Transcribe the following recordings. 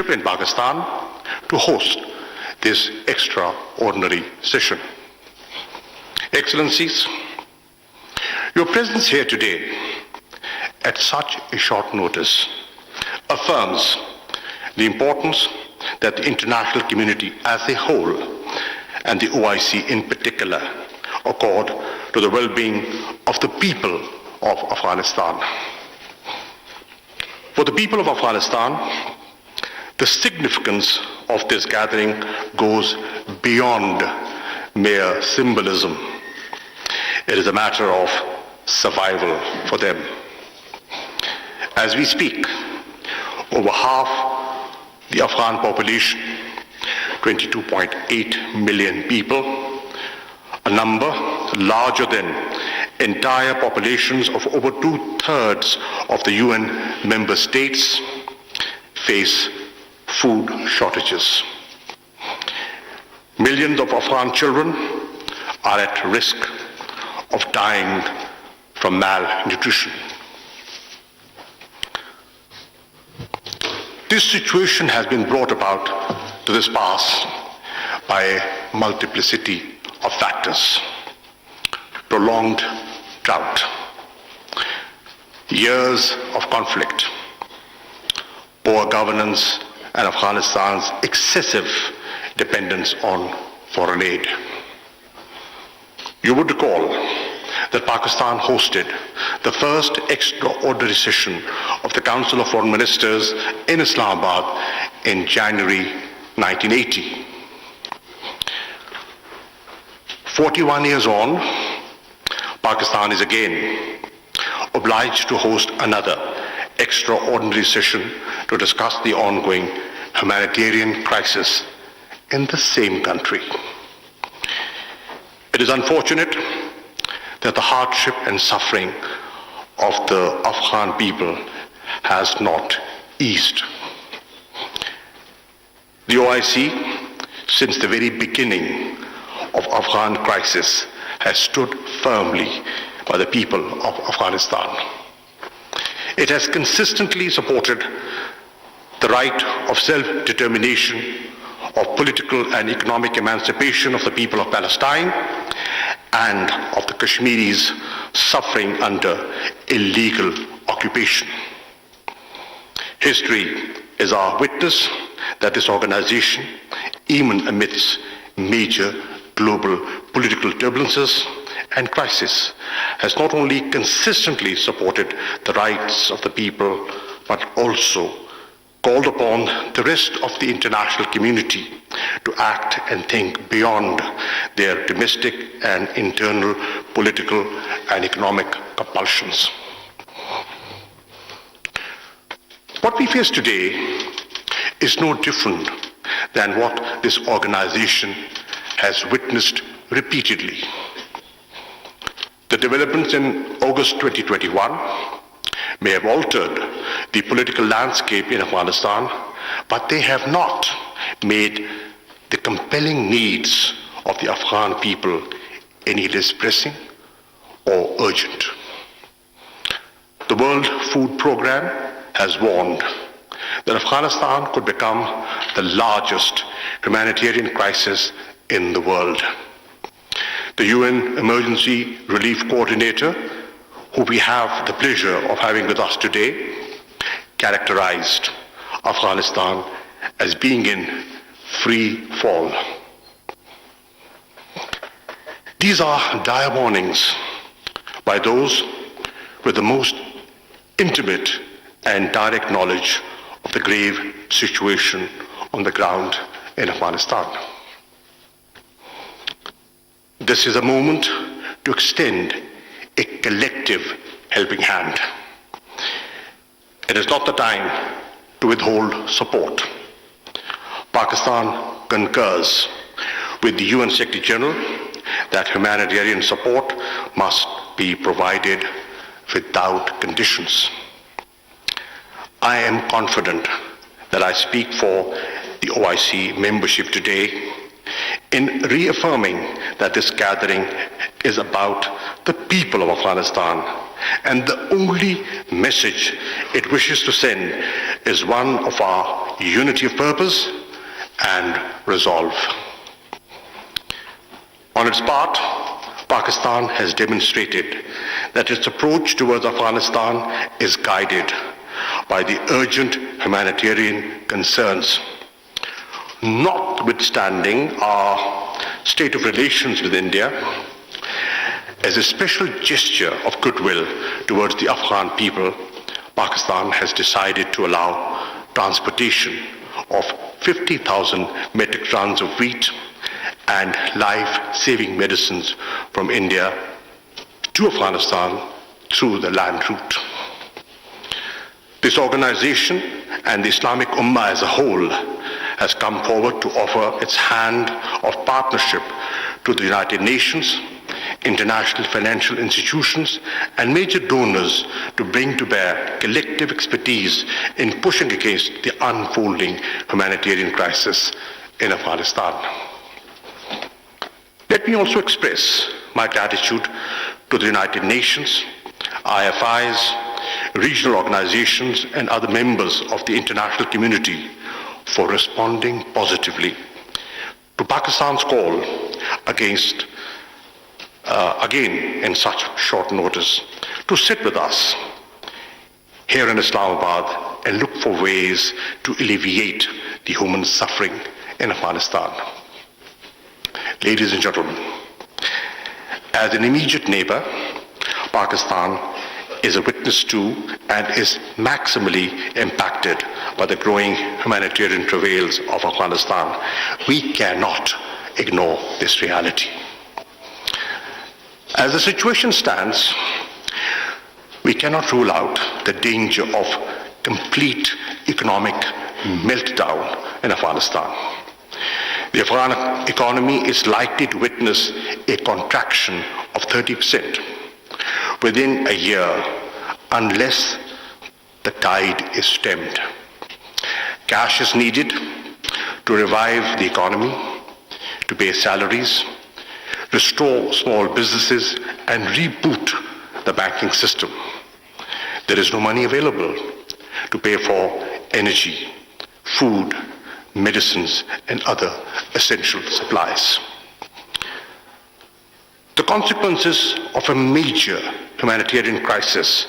in Pakistan to host this extraordinary session. Excellencies, your presence here today at such a short notice affirms the importance that the international community as a whole and the OIC in particular accord to the well-being of the people of Afghanistan. For the people of Afghanistan, the significance of this gathering goes beyond mere symbolism. It is a matter of survival for them. As we speak, over half the Afghan population, 22.8 million people, a number larger than entire populations of over 2/3 of the UN member states, face food shortages. Millions of Afghan children are at risk of dying from malnutrition. This situation has been brought about to this pass by a multiplicity of factors. Prolonged drought, years of conflict, poor governance, and Afghanistan's excessive dependence on foreign aid. You would recall that Pakistan hosted the first extraordinary session of the Council of Foreign Ministers in Islamabad in January 1980. 41 years on, Pakistan is again obliged to host another extraordinary session to discuss the ongoing humanitarian crisis in the same country. It is unfortunate that the hardship and suffering of the Afghan people has not eased. The OIC, since the very beginning of Afghan crisis, has stood firmly by the people of Afghanistan. It has consistently supported the right of self-determination, of political and economic emancipation of the people of Palestine and of the Kashmiris suffering under illegal occupation. History is our witness that this organization, even amidst major global political turbulences and crisis, has not only consistently supported the rights of the people, but also called upon the rest of the international community to act and think beyond their domestic and internal political and economic compulsions. What we face today is no different than what this organization has witnessed repeatedly. The developments in August 2021 may have altered the political landscape in Afghanistan, but they have not made the compelling needs of the Afghan people any less pressing or urgent. The World Food Programme has warned that Afghanistan could become the largest humanitarian crisis in the world. The UN Emergency Relief Coordinator, who we have the pleasure of having with us today, characterized Afghanistan as being in free fall. These are dire warnings by those with the most intimate and direct knowledge of the grave situation on the ground in Afghanistan. This is a moment to extend a collective helping hand. It is not the time to withhold support. Pakistan concurs with the UN Secretary General that humanitarian support must be provided without conditions. I am confident that I speak for the OIC membership today in reaffirming that this gathering is about the people of Afghanistan And the only message it wishes to send is one of our unity of purpose and resolve. On its part, Pakistan has demonstrated that its approach towards Afghanistan is guided by the urgent humanitarian concerns. Notwithstanding our state of relations with India, as a special gesture of goodwill towards the Afghan people, Pakistan has decided to allow transportation of 50,000 metric tons of wheat and life-saving medicines from India to Afghanistan through the land route. This organization and the Islamic Ummah as a whole has come forward to offer its hand of partnership to the United Nations, international financial institutions, and major donors to bring to bear collective expertise in pushing against the unfolding humanitarian crisis in Afghanistan. Let me also express my gratitude to the United Nations, IFIs, regional organizations, and other members of the international community for responding positively to Pakistan's call again in such short notice, to sit with us here in Islamabad and look for ways to alleviate the human suffering in Afghanistan. Ladies and gentlemen, as an immediate neighbor, Pakistan is a witness to and is maximally impacted by the growing humanitarian travails of Afghanistan. We cannot ignore this reality. As the situation stands, we cannot rule out the danger of complete economic meltdown in Afghanistan. The Afghan economy is likely to witness a contraction of 30% within a year unless the tide is stemmed. Cash is needed to revive the economy, to pay salaries, restore small businesses, and reboot the banking system. There is no money available to pay for energy, food, medicines, and other essential supplies. The consequences of a major humanitarian crisis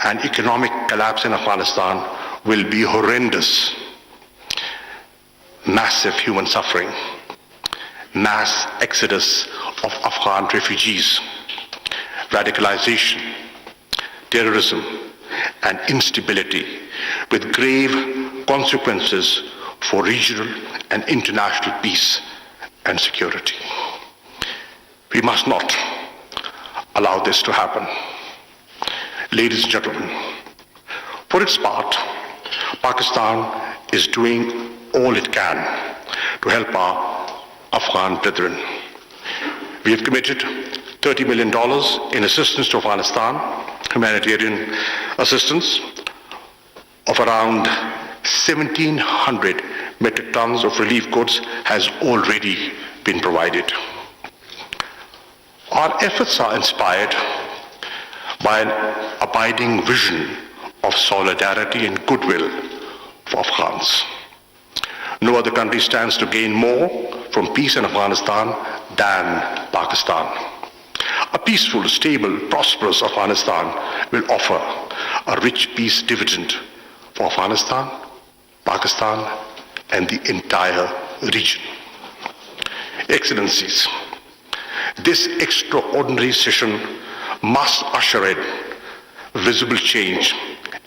and economic collapse in Afghanistan will be horrendous. Massive human suffering, mass exodus of Afghan refugees, radicalization, terrorism, and instability, with grave consequences for regional and international peace and security. We must not allow this to happen. Ladies and gentlemen, for its part, Pakistan is doing all it can to help our Afghan brethren. We have committed $30 million in assistance to Afghanistan, humanitarian assistance of around 1,700 metric tons of relief goods has already been provided. Our efforts are inspired by an abiding vision of solidarity and goodwill for Afghans. No other country stands to gain more from peace in Afghanistan than Pakistan. A peaceful, stable, prosperous Afghanistan will offer a rich peace dividend for Afghanistan, Pakistan, and the entire region. Excellencies, this extraordinary session must usher in visible change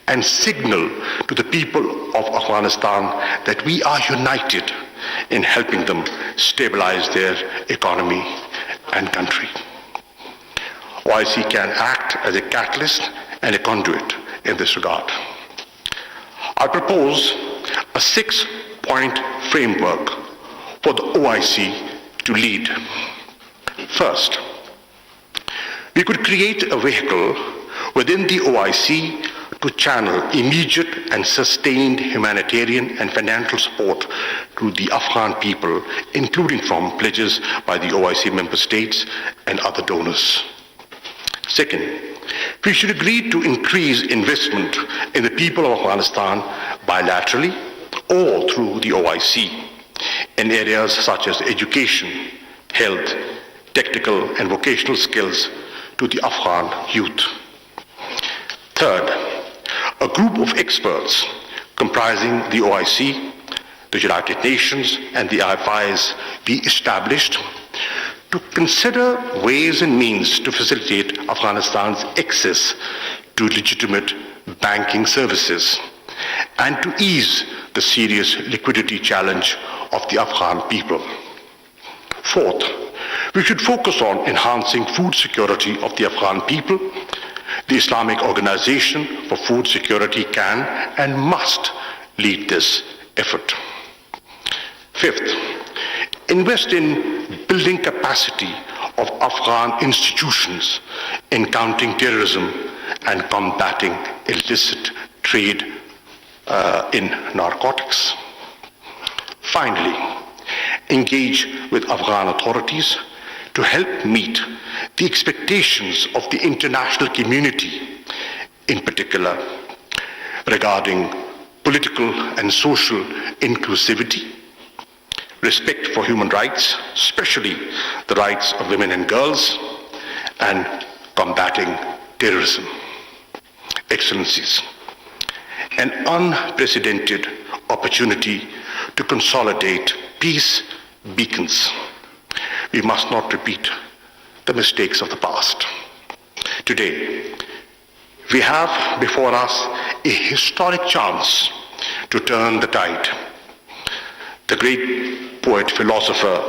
and signal to the people of Afghanistan that we are united in helping them stabilize their economy and country. OIC can act as a catalyst and a conduit in this regard. I propose a 6-point framework for the OIC to lead. First, we could create a vehicle within the OIC to channel immediate and sustained humanitarian and financial support to the Afghan people, including from pledges by the OIC member states and other donors. Second, we should agree to increase investment in the people of Afghanistan bilaterally or through the OIC in areas such as education, health, technical and vocational skills to the Afghan youth. Third, a group of experts comprising the OIC, the United Nations and the IFIs be established to consider ways and means to facilitate Afghanistan's access to legitimate banking services and to ease the serious liquidity challenge of the Afghan people. Fourth, we should focus on enhancing food security of the Afghan people. The Islamic Organization for Food Security can and must lead this effort. Fifth, invest in building capacity of Afghan institutions in countering terrorism and combating illicit trade in narcotics. Finally, engage with Afghan authorities to help meet the expectations of the international community, in particular regarding political and social inclusivity, respect for human rights, especially the rights of women and girls, and combating terrorism. Excellencies, an unprecedented opportunity to consolidate peace beacons. We must not repeat the mistakes of the past. Today, we have before us a historic chance to turn the tide. The great poet, philosopher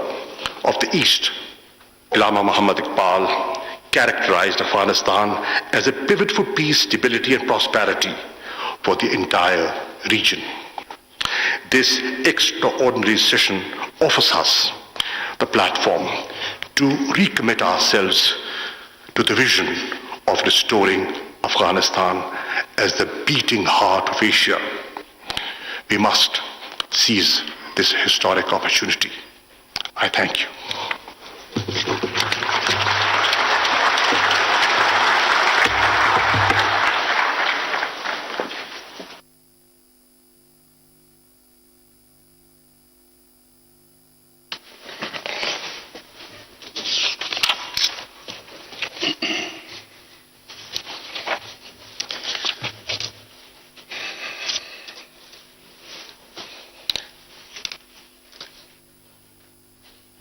of the East, Allama Muhammad Iqbal, characterized Afghanistan as a pivot for peace, stability and prosperity for the entire region. This extraordinary session offers us the platform to recommit ourselves to the vision of restoring Afghanistan as the beating heart of Asia. We must seize this historic opportunity. I thank you.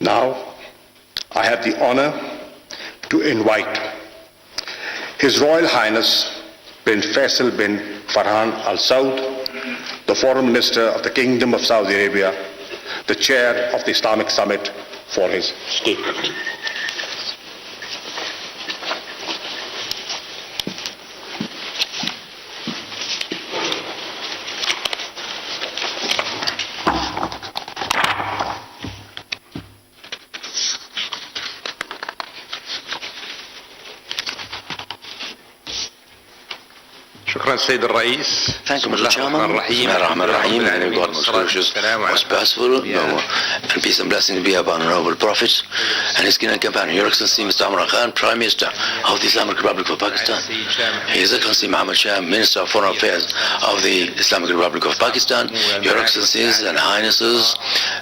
Now, I have the honor to invite His Royal Highness Prince Faisal bin Farhan Al Saud, the Foreign Minister of the Kingdom of Saudi Arabia, the Chair of the Islamic Summit, for his statement. Thank you, Mr. Chairman. And God most gracious, most merciful, and peace and blessings be upon our noble Prophet and his king and companion, Your Excellency Mr. Imran Khan, Prime Minister of the Islamic Republic of Pakistan, His Excellency Muhammad Shah, Minister of Foreign Affairs of the Islamic Republic of Pakistan, Your Excellencies and Highnesses,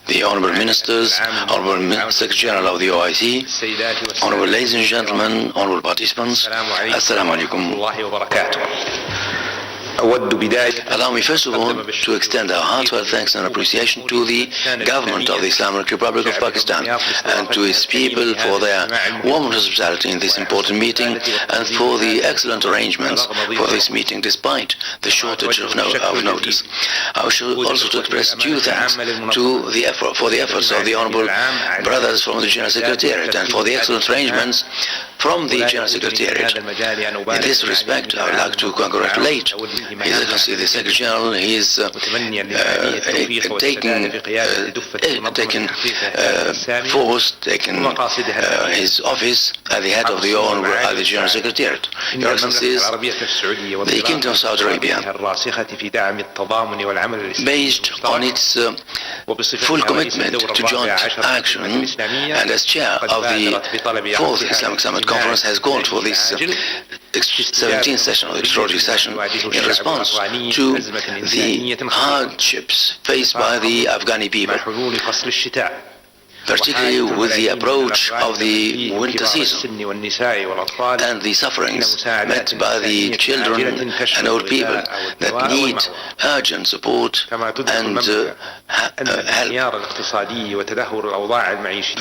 the Honorable Ministers, Honorable Secretary General of the OIC, Honorable ladies and gentlemen, Honorable participants, Assalamu alaikum wa barakatuh. Allow me first of all to extend our heartfelt thanks and appreciation to the government of the Islamic Republic of Pakistan and to its people for their warm hospitality in this important meeting and for the excellent arrangements for this meeting despite the shortage of notice. I wish also to express due thanks to the efforts of the Honorable Brothers from the General Secretariat and for the excellent arrangements from the General Secretariat. In this respect, I would like to congratulate His Excellency the Secretary General. He is taken his office at the head of the Honorable the General Secretariat. Your Excellencies, the Kingdom of Saudi Arabia, based on its full commitment to joint action and as chair of the 4th Islamic Summit conference has called for this 17th session, or extraordinary session, in response to the hardships faced by the Afghani people, particularly with the approach of the winter season and the sufferings met by the children and old people that need urgent support and help,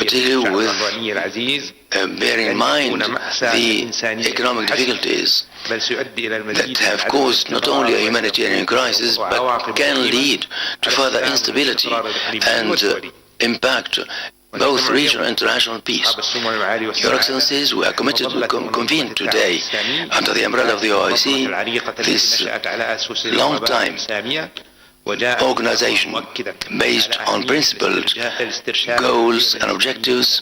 particularly with bearing in mind the economic difficulties that have caused not only a humanitarian crisis but can lead to further instability and impact both regional and international peace. Your Excellencies, we are committed to convene today under the umbrella of the OIC this long-time organization based on principled goals and objectives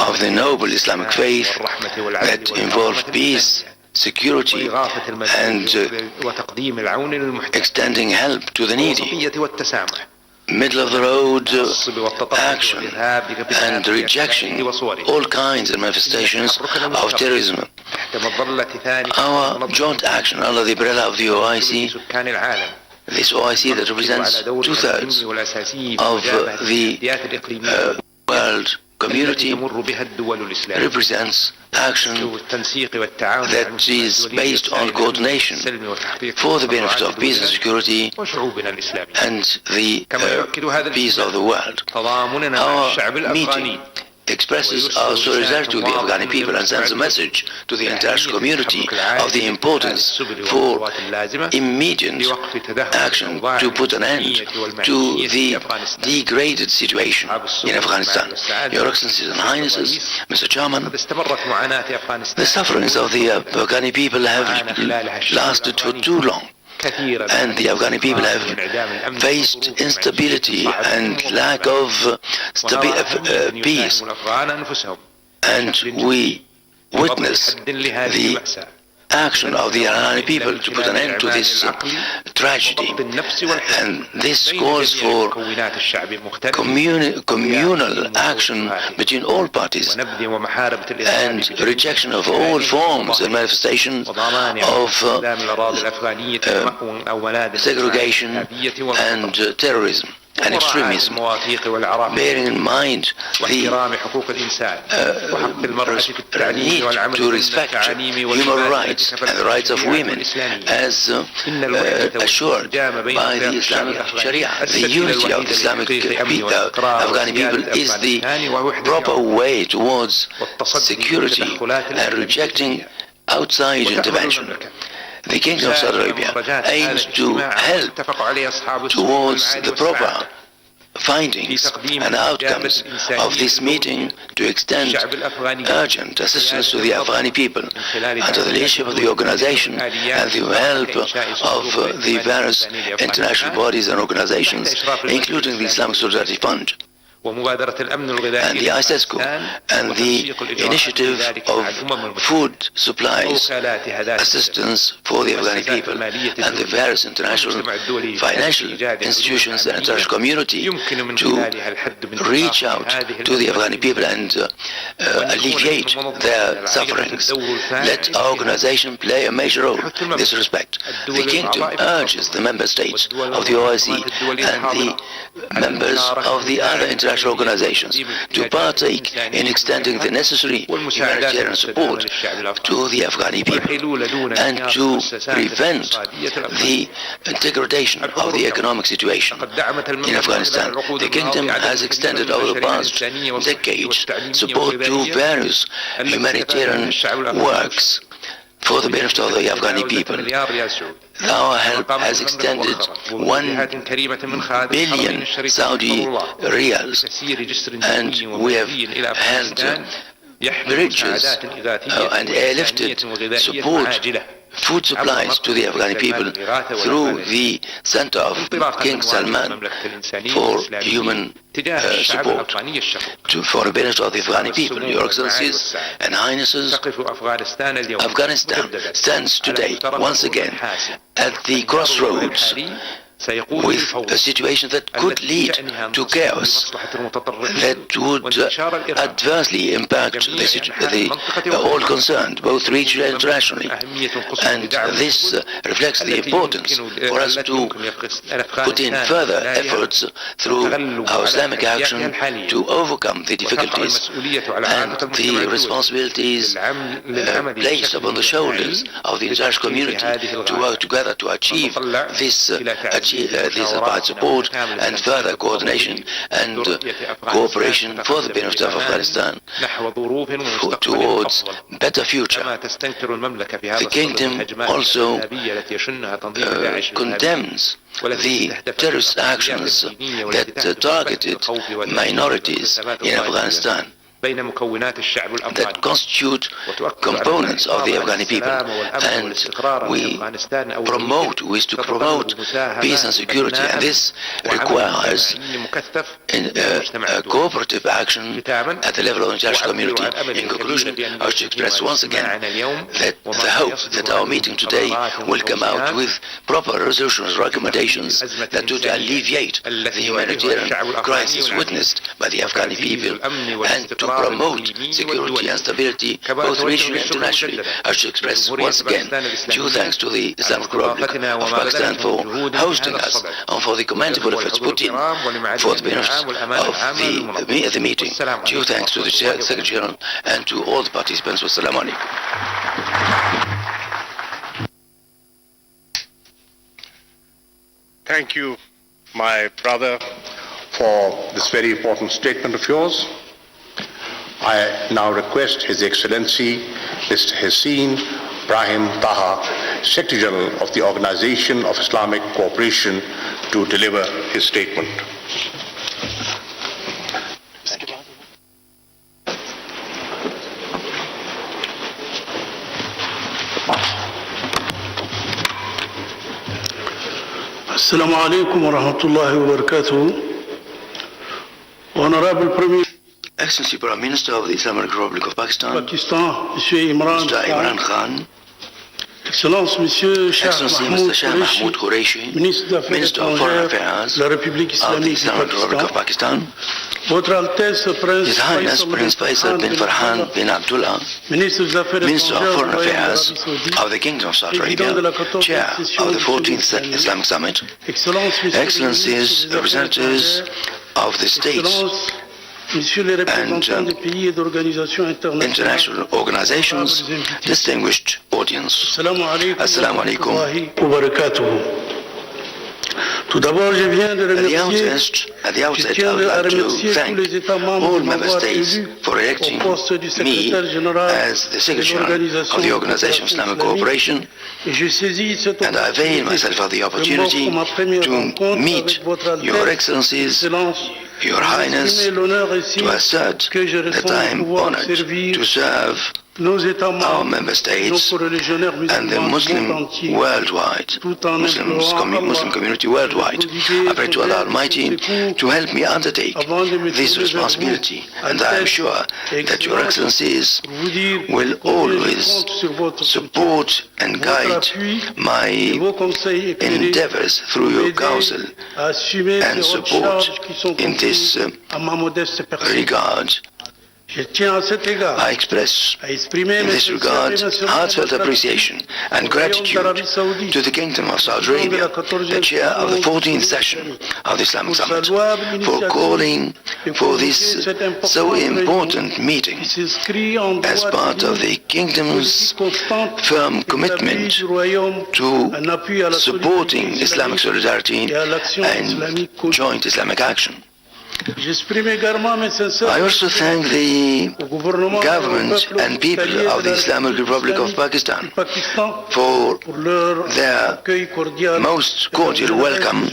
of the noble Islamic faith that involve peace, security, and extending help to the needy, middle-of-the-road action and rejection all kinds of manifestations of terrorism. Our joint action under the umbrella of the OIC, this OIC that represents 2/3 of the world community, represents action that is based on coordination for the benefit of peace and security and the peace of the world. Our meeting expresses our solidarity with the Afghani people and sends a message to the international community of the importance for immediate action to put an end to the degraded situation in Afghanistan. Your Excellencies and Highnesses, Mr. Chairman, the sufferings of the Afghani people have lasted for too long. And the Afghani people have faced instability and lack of peace. And we witness the action of the Afghani people to put an end to this tragedy. And this calls for communal action between all parties and rejection of all forms and manifestations of segregation and terrorism and extremism, bearing in mind the need to respect human rights and the rights of women as assured by the Islamic Sharia. The unity of the Islamic Afghani people is the proper way towards security and rejecting outside intervention. The Kingdom of Saudi Arabia aims to help towards the proper findings and outcomes of this meeting to extend urgent assistance to the Afghani people under the leadership of the organization and the help of the various international bodies and organizations, including the Islamic Solidarity Fund and the ISESCO and the initiative of food supplies assistance for the Afghani people and the various international financial institutions and international community to reach out to the Afghani people and alleviate their sufferings. Let our organization play a major role in this respect. The Kingdom urges the member states of the OIC and the members of the other international organizations to partake in extending the necessary humanitarian support to the Afghani people and to prevent the degradation of the economic situation in Afghanistan. The Kingdom has extended over the past decades support to various humanitarian works for the benefit of the Afghani people. Our help has extended 1 billion Saudi riyals, and we have held bridges and airlifted support food supplies to the Afghani people through the Center of King Salman for human support for the benefit of the Afghani people. Your Excellencies and Highnesses, Afghanistan stands today once again at the crossroads with a situation that could lead to chaos, that would adversely impact all concerned, both regionally and internationally. And this reflects the importance for us to put in further efforts through our Islamic action to overcome the difficulties and the responsibilities placed upon the shoulders of the international community to work together to achieve this wide support and further coordination and cooperation for the benefit of Afghanistan towards better future. The Kingdom also condemns the terrorist actions that targeted minorities in Afghanistan that constitute components of the Afghani people, and we wish to promote peace and security, and this requires cooperative action at the level of the international community. In conclusion, I wish to express once again that the hope that our meeting today will come out with proper resolutions, recommendations that would alleviate the humanitarian crisis witnessed by the Afghani people and to promote security and stability both regionally and internationally. I should express once again due thanks to the Islamic Republic of Pakistan for hosting us and for the commendable efforts put in for the benefit of the meeting. Due thanks to the Secretary General and to all the participants. Wassalamu alaikum. Thank you, my brother, for this very important statement of yours. I now request His Excellency Mr. Hussein Brahim Taha, Secretary General of the Organization of Islamic Cooperation, to deliver his statement. Assalamu alaikum wa rahmatullahi wa barakatuh. Honorable Premier Excellency Prime Minister of the Islamic Republic of Pakistan, Monsieur Imran Khan, Excellency Monsieur Sheikh Mahmoud Qureshi, Minister of Foreign Affairs of the Islamic Republic of Pakistan, His Highness Prince Faisal bin Farhan bin Abdullah, Minister of Foreign Affairs of the Kingdom of Saudi Arabia, Chair of the 14th Islamic Summit, Excellencies, representatives of the states and international organizations, distinguished audience. Assalamu alaikum. At the outset, I would like to thank all member states for electing me as the Secretary of the Organization of Islamic Cooperation, and I avail myself of the opportunity to meet Your Excellencies, Your Highness, to assert that I am honored to serve our member states and the Muslim community worldwide. I pray to Allah Almighty to help me undertake this responsibility, and I am sure that Your Excellencies will always support and guide my endeavors through your counsel and support in this regard. I express in this regard heartfelt appreciation and gratitude to the Kingdom of Saudi Arabia, the chair of the 14th session of the Islamic Summit, for calling for this so important meeting as part of the Kingdom's firm commitment to supporting Islamic solidarity and joint Islamic action. I also thank the government and people of the Islamic Republic of Pakistan for their most cordial welcome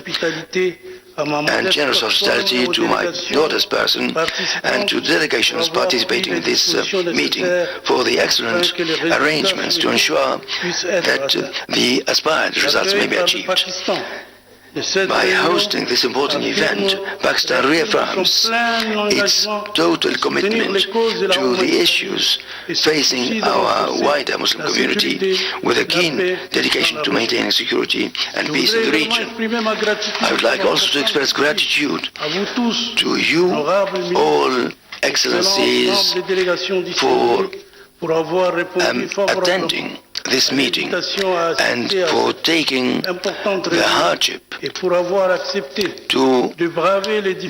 and generous hospitality to my daughter's person and to delegations participating in this meeting for the excellent arrangements to ensure that the aspired results may be achieved. By hosting this important event, Pakistan reaffirms its total commitment to the issues facing our wider Muslim community with a keen dedication to maintaining security and peace in the region. I would like also to express gratitude to you all, Excellencies, for attending this meeting and for taking the hardship to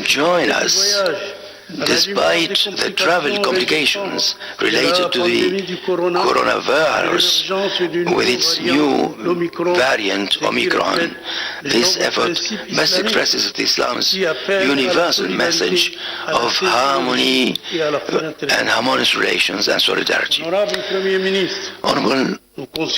join us despite the travel complications related to the coronavirus with its new variant Omicron. This effort best expresses Islam's universal message of harmony and harmonious relations and solidarity. Honorable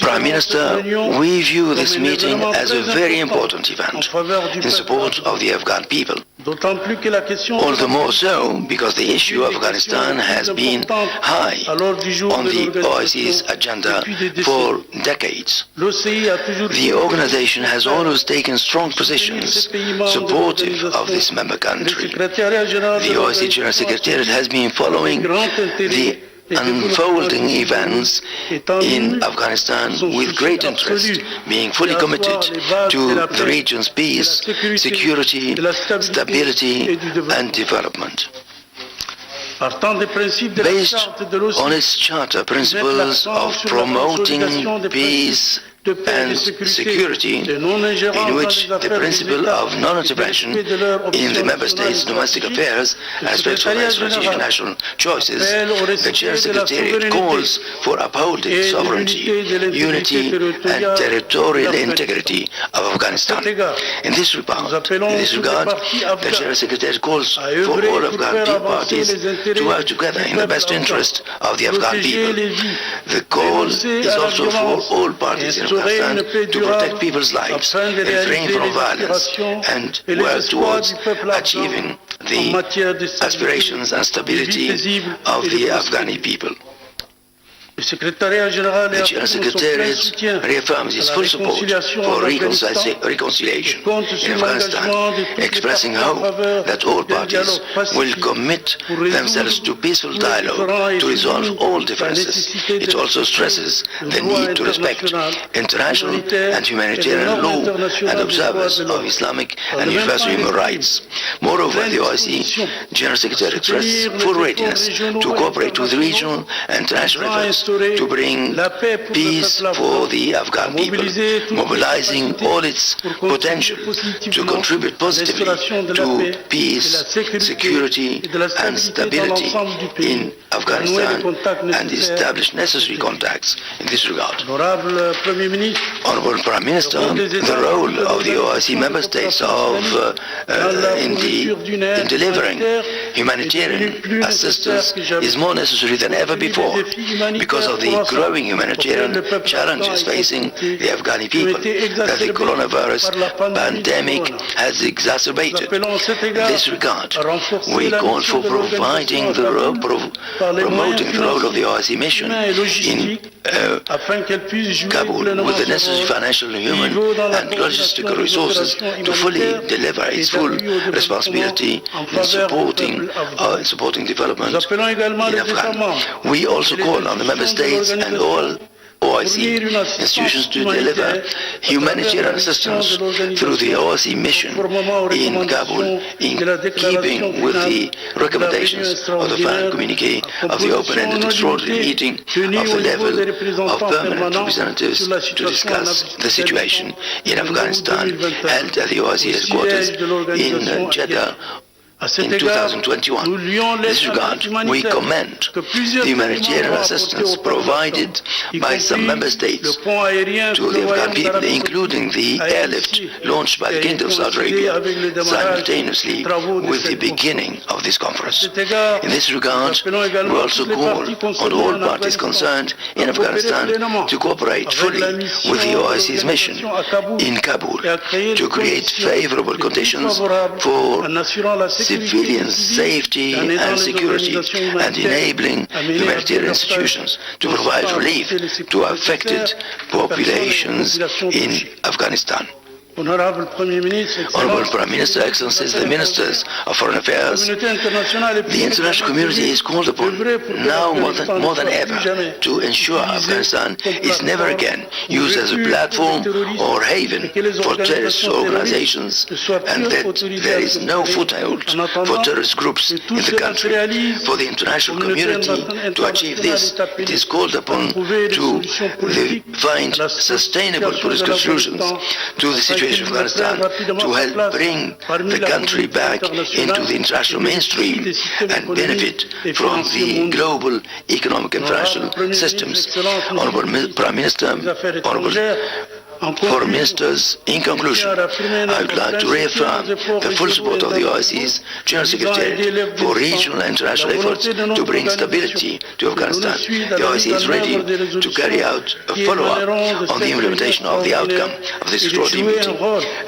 Prime Minister, we view this meeting as a very important event in support of the Afghan people. All the more so because the issue of Afghanistan has been high on the OIC's agenda for decades. The organization has always taken strong positions supportive of this member country. The OIC General Secretariat has been following the unfolding events in Afghanistan with great interest, being fully committed to the region's peace, security, stability and development. Based on its charter principles of promoting peace and security, in which the principle of non-intervention in the member states' domestic affairs as for strategic national choices, the General Secretariat calls for upholding sovereignty, unity and territorial integrity of Afghanistan. In this regard, the General Secretariat calls for all Afghan parties to work together in the best interest of the Afghan people. The call is also for all parties in Afghanistan to protect people's lives, refrain from violence, and work towards achieving the aspirations and stability of the Afghani people. The General Secretariat reaffirms its full support for reconciliation in Afghanistan, expressing hope that all parties will commit themselves to peaceful dialogue to resolve all differences. It also stresses the need to respect international and humanitarian law and observance of Islamic and universal human rights. Moreover, the OIC General Secretary expresses full readiness to cooperate with regional and international efforts to bring peace for the Afghan people, mobilizing all its potential to contribute positively to peace, security and stability in Afghanistan and establish necessary contacts in this regard. Honorable Prime Minister, the role of the OIC member states in delivering humanitarian assistance is more necessary than ever before because of the growing humanitarian challenges facing the Afghani people that the coronavirus pandemic has exacerbated. In this regard, we call for promoting the role of the OIC mission in Kabul with the necessary financial, human and logistical resources to fully deliver its full responsibility in supporting development in Afghanistan. We also call on the member states and all OIC institutions to deliver humanitarian assistance through the OIC mission in Kabul, in keeping with the recommendations of the final communique of the open-ended extraordinary meeting of the level of permanent representatives to discuss the situation in Afghanistan held at the OIC headquarters in Jeddah in 2021. In this regard, we commend the humanitarian assistance provided by some member states to the Afghan people, including the airlift launched by the Kingdom of Saudi Arabia simultaneously with the beginning of this conference. In this regard, we also call on all parties concerned in Afghanistan to cooperate fully with the OIC's mission in Kabul to create favorable conditions for civilians' safety and security and enabling humanitarian institutions to provide relief to affected populations in Afghanistan. Honorable Prime Minister, Honorable Prime Minister, Excellencies, the Ministers of Foreign Affairs, the international community is called upon now more than ever to ensure Afghanistan is never again used as a platform or haven for terrorist organizations, and that there is no foothold for terrorist groups in the country. For the international community to achieve this, it is called upon to find sustainable political solutions to the situation of Afghanistan, to help bring the country back into the international mainstream and benefit from the global economic and financial systems. Honorable Prime Minister, Honorable Foreign Ministers, in conclusion, I would like to reaffirm the full support of the OIC's General Secretariat for regional and international efforts to bring stability to Afghanistan. The OIC is ready to carry out a follow-up on the implementation of the outcome of this extraordinary meeting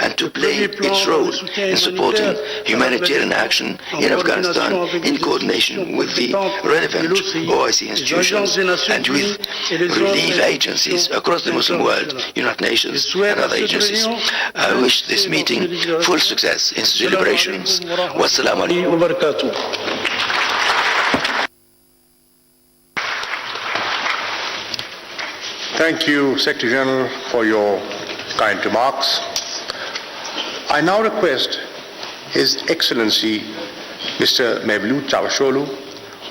and to play its role in supporting humanitarian action in Afghanistan in coordination with the relevant OIC institutions and with relief agencies across the Muslim world, United Nations, and other agencies. I wish this meeting full success in its deliberations. Wassalamu alaikum. Thank you, Secretary General, for your kind remarks. I now request His Excellency Mr. Mevlut Çavuşoğlu,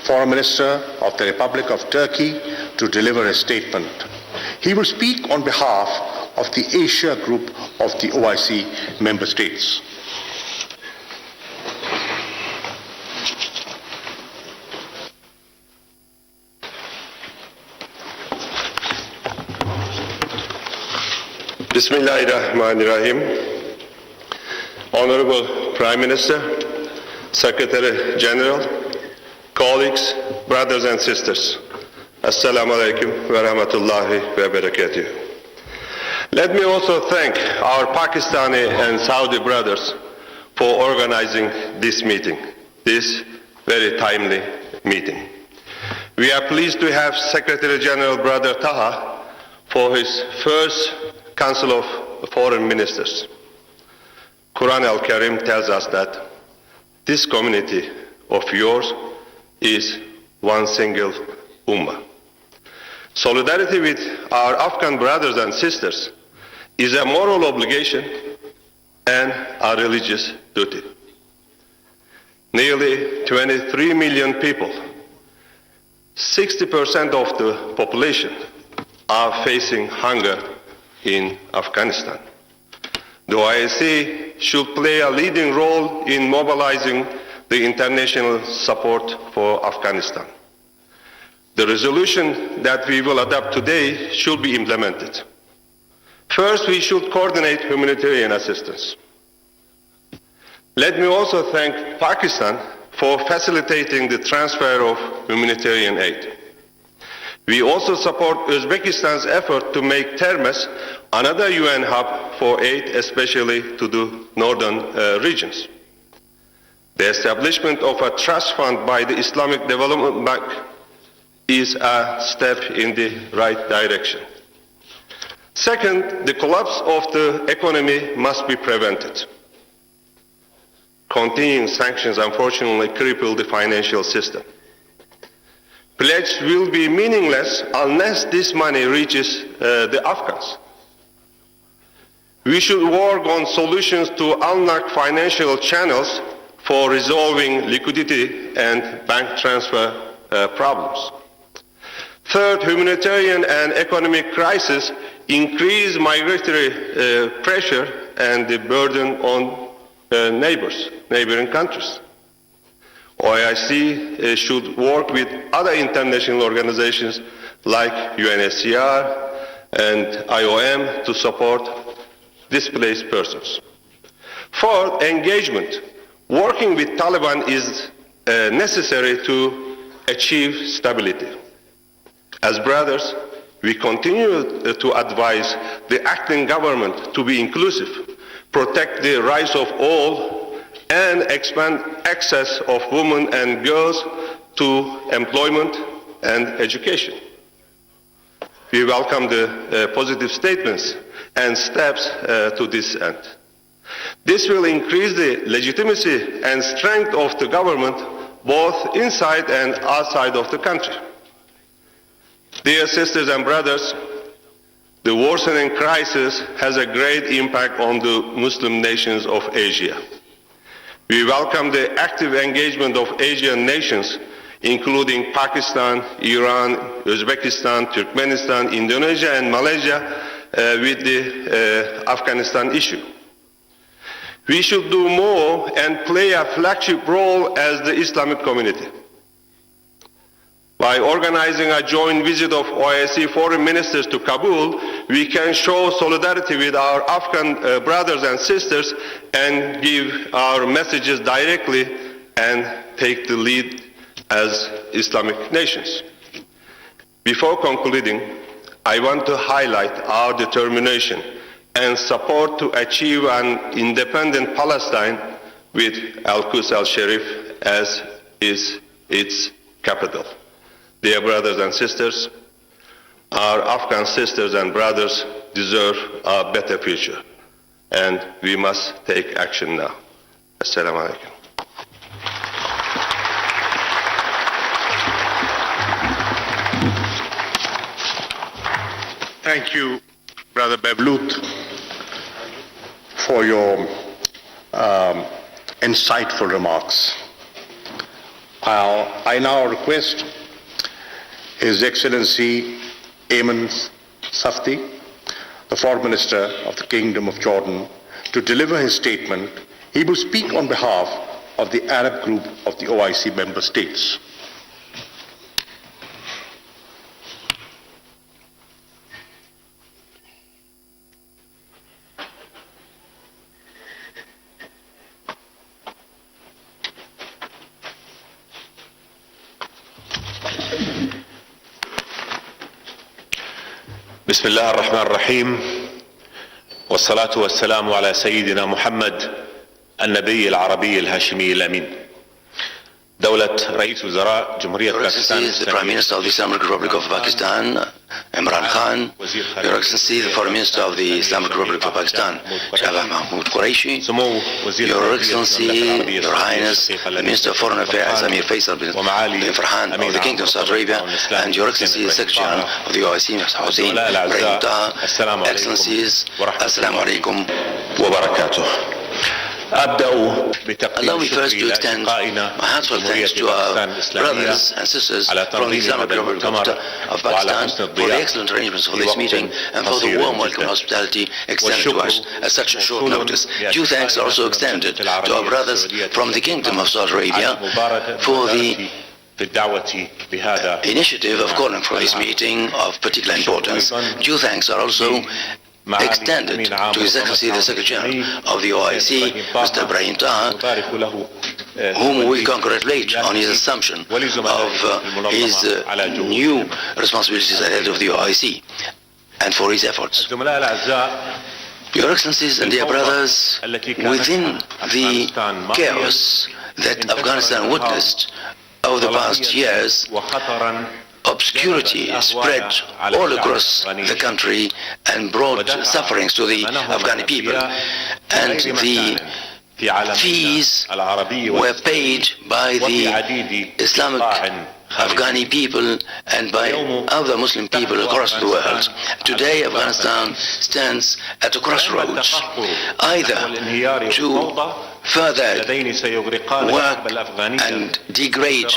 Foreign Minister of the Republic of Turkey, to deliver a statement. He will speak on behalf of the Asia Group of the OIC member states. Bismillahirrahmanirrahim. Honorable Prime Minister, Secretary General, colleagues, brothers and sisters, Assalamu alaikum wa rahmatullahi wa barakatuh. Let me also thank our Pakistani and Saudi brothers for organizing this meeting, this very timely meeting. We are pleased to have Secretary General Brother Taha for his first Council of Foreign Ministers. Quran al-Karim tells us that this community of yours is one single ummah. Solidarity with our Afghan brothers and sisters is a moral obligation and a religious duty. Nearly 23 million people, 60% of the population, are facing hunger in Afghanistan. The OIC should play a leading role in mobilizing the international support for Afghanistan. The resolution that we will adopt today should be implemented. First, we should coordinate humanitarian assistance. Let me also thank Pakistan for facilitating the transfer of humanitarian aid. We also support Uzbekistan's effort to make Termes another UN hub for aid, especially to the northern regions. The establishment of a trust fund by the Islamic Development Bank is a step in the right direction. Second, the collapse of the economy must be prevented. Continuing sanctions unfortunately cripple the financial system. Pledge will be meaningless unless this money reaches the Afghans. We should work on solutions to unlock financial channels for resolving liquidity and bank transfer problems. Third, humanitarian and economic crisis increase migratory pressure and the burden on neighboring countries. OIC should work with other international organizations like UNHCR and IOM to support displaced persons. Fourth, engagement. Working with Taliban is necessary to achieve stability. As brothers, we continue to advise the acting government to be inclusive, protect the rights of all, and expand access of women and girls to employment and education. we welcome the positive statements and steps to this end. This will increase the legitimacy and strength of the government both inside and outside of the country. Dear sisters and brothers, the worsening crisis has a great impact on the Muslim nations of Asia. We welcome the active engagement of Asian nations, including Pakistan, Iran, Uzbekistan, Turkmenistan, Indonesia, and Malaysia, with the Afghanistan issue. We should do more and play a flagship role as the Islamic community. By organizing a joint visit of OIC foreign ministers to Kabul, we can show solidarity with our Afghan brothers and sisters and give our messages directly and take the lead as Islamic nations. Before concluding, I want to highlight our determination and support to achieve an independent Palestine with Al-Quds al-Sharif as is its capital. Dear brothers and sisters, our Afghan sisters and brothers deserve a better future, and we must take action now. Assalamu alaikum. Thank you, Brother Bevlut, for your insightful remarks. I now request His Excellency Ayman Safti, the Foreign Minister of the Kingdom of Jordan, to deliver his statement. He will speak on behalf of the Arab group of the OIC member states. بسم الله الرحمن الرحيم والصلاة والسلام على سيدنا محمد النبي العربي الهاشمي الأمين. دولة رئيس وزراء جمهورية باكستان the Prime Minister of the Islamic Republic of Pakistan, Imran Khan, Your Excellency, the Foreign Minister of the Islamic Republic of Pakistan, Sheikh Mahmoud Qureshi, Your Excellency, Your Highness, the Minister of Foreign Affairs, Amir Faisal bin Farhan of the Kingdom of Saudi Arabia, and Your Excellency, the Secretary of the OIC, Hussein Ibrahim Taha, Excellencies, Assalamu alaikum wa barakatuh. Allow me first to extend my heartfelt thanks to our brothers and sisters from the Islamic Republic of Pakistan for the excellent arrangements for this meeting and for the warm welcome and hospitality extended to us at such a short notice. Due thanks are also extended to our brothers from the Kingdom of Saudi Arabia for the initiative of calling for this meeting of particular importance. Due thanks are also extended to His Excellency the Secretary of the OIC, Mr. Ibrahim Taha, whom we congratulate on his assumption of his new responsibilities at the head of the OIC and for his efforts. Your Excellencies and dear brothers, within the chaos that Afghanistan witnessed over the past years, obscurity spread all across the country and brought sufferings to the Afghani people, and the fees were paid by the Islamic Afghani people and by other Muslim people across the world. Today Afghanistan stands at a crossroads, either to further work and degrade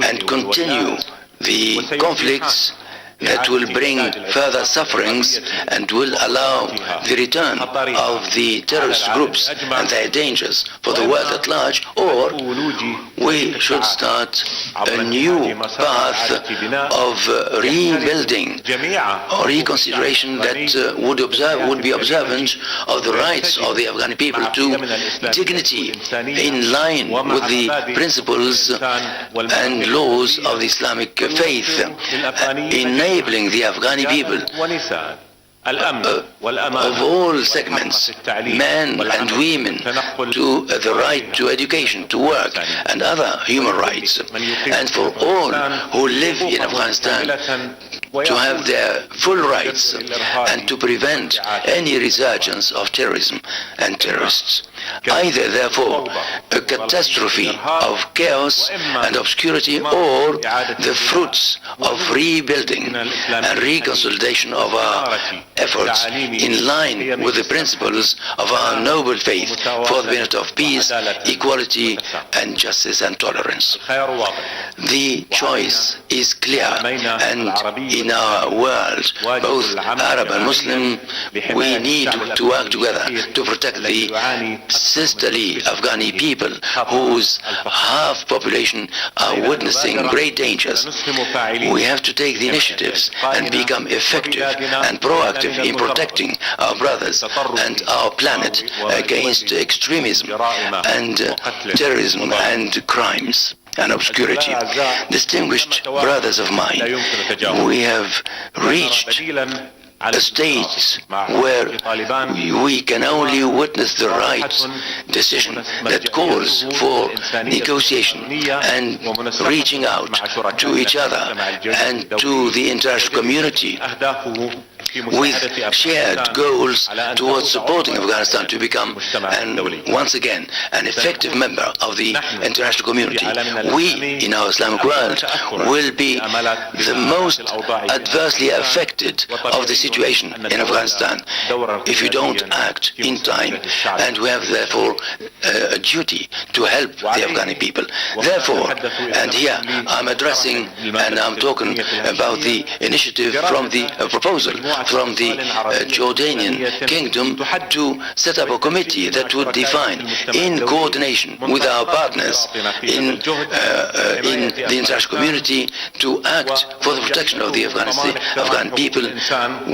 and continue the conflicts that will bring further sufferings and will allow the return of the terrorist groups and their dangers for the world at large, or we should start a new path of rebuilding or reconsideration that would be observant of the rights of the Afghani people to dignity in line with the principles and laws of the Islamic faith, enabling the Afghani people of all segments, men and women, to the right to education, to work, and other human rights, and for all who live in Afghanistan to have their full rights and to prevent any resurgence of terrorism and terrorists. Either, therefore, a catastrophe of chaos and obscurity, or the fruits of rebuilding and reconsolidation of our efforts in line with the principles of our noble faith for the benefit of peace, equality, and justice and tolerance. The choice is clear, and in our world, both Arab and Muslim, we need to work together to protect the sisterly Afghani people whose half population are witnessing great dangers. We have to take the initiatives and become effective and proactive in protecting our brothers and our planet against extremism and terrorism and crimes and obscurity. Distinguished brothers of mine, we have reached a stage where we can only witness the right decision that calls for negotiation and reaching out to each other and to the international community with shared goals towards supporting Afghanistan to become, once again, an effective member of the international community. We, in our Islamic world, will be the most adversely affected of the situation in Afghanistan if you don't act in time, and we have therefore a duty to help the Afghani people. Therefore, and here I'm addressing and I'm talking about the initiative from the proposal from the Jordanian kingdom to set up a committee that would define, in coordination with our partners in the international community, to act for the protection of the Afghan people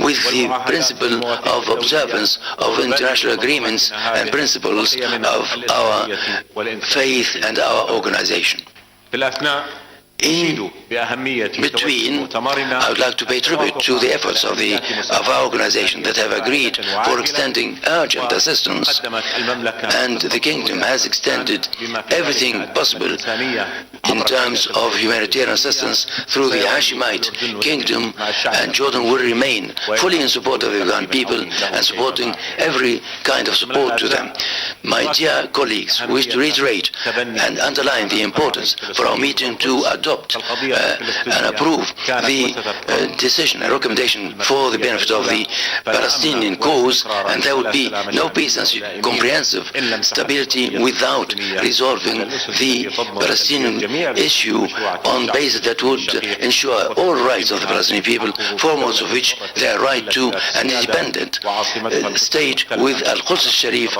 with the principle of observance of international agreements and principles of our faith and our organization. In between, I would like to pay tribute to the efforts of our organization that have agreed for extending urgent assistance, and the kingdom has extended everything possible in terms of humanitarian assistance through the Hashemite kingdom, and Jordan will remain fully in support of the Afghan people and supporting every kind of support to them. My dear colleagues, we wish to reiterate and underline the importance for our meeting to adopt and approve the decision and recommendation for the benefit of the Palestinian cause, and there would be no peace and comprehensive stability without resolving the Palestinian issue on basis that would ensure all rights of the Palestinian people, foremost of which their right to an independent state with Al-Quds al-Sharif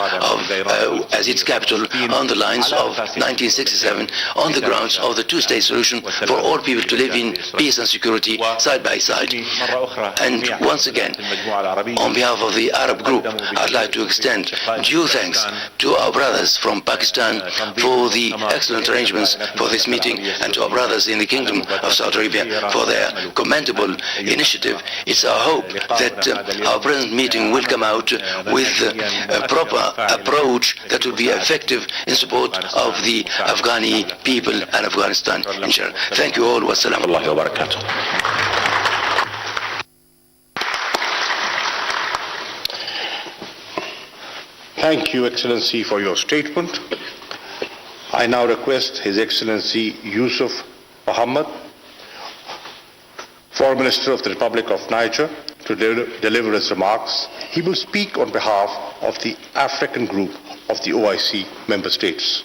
as its capital on the lines of 1967, on the grounds of the two-state solution for all people to live in peace and security side by side. And once again, on behalf of the Arab group, I'd like to extend due thanks to our brothers from Pakistan for the excellent arrangements for this meeting, and to our brothers in the Kingdom of Saudi Arabia for their commendable initiative. It's our hope that our present meeting will come out with a proper approach that will be effective in support of the Afghani people and Afghanistan in general. Thank you all. Wassalamu alaikum wa barakatuh. Thank you, Excellency, for your statement. I now request His Excellency Yusuf Mohammed, Foreign Minister of the Republic of Niger, to deliver his remarks. He will speak on behalf of the African group of the OIC member states.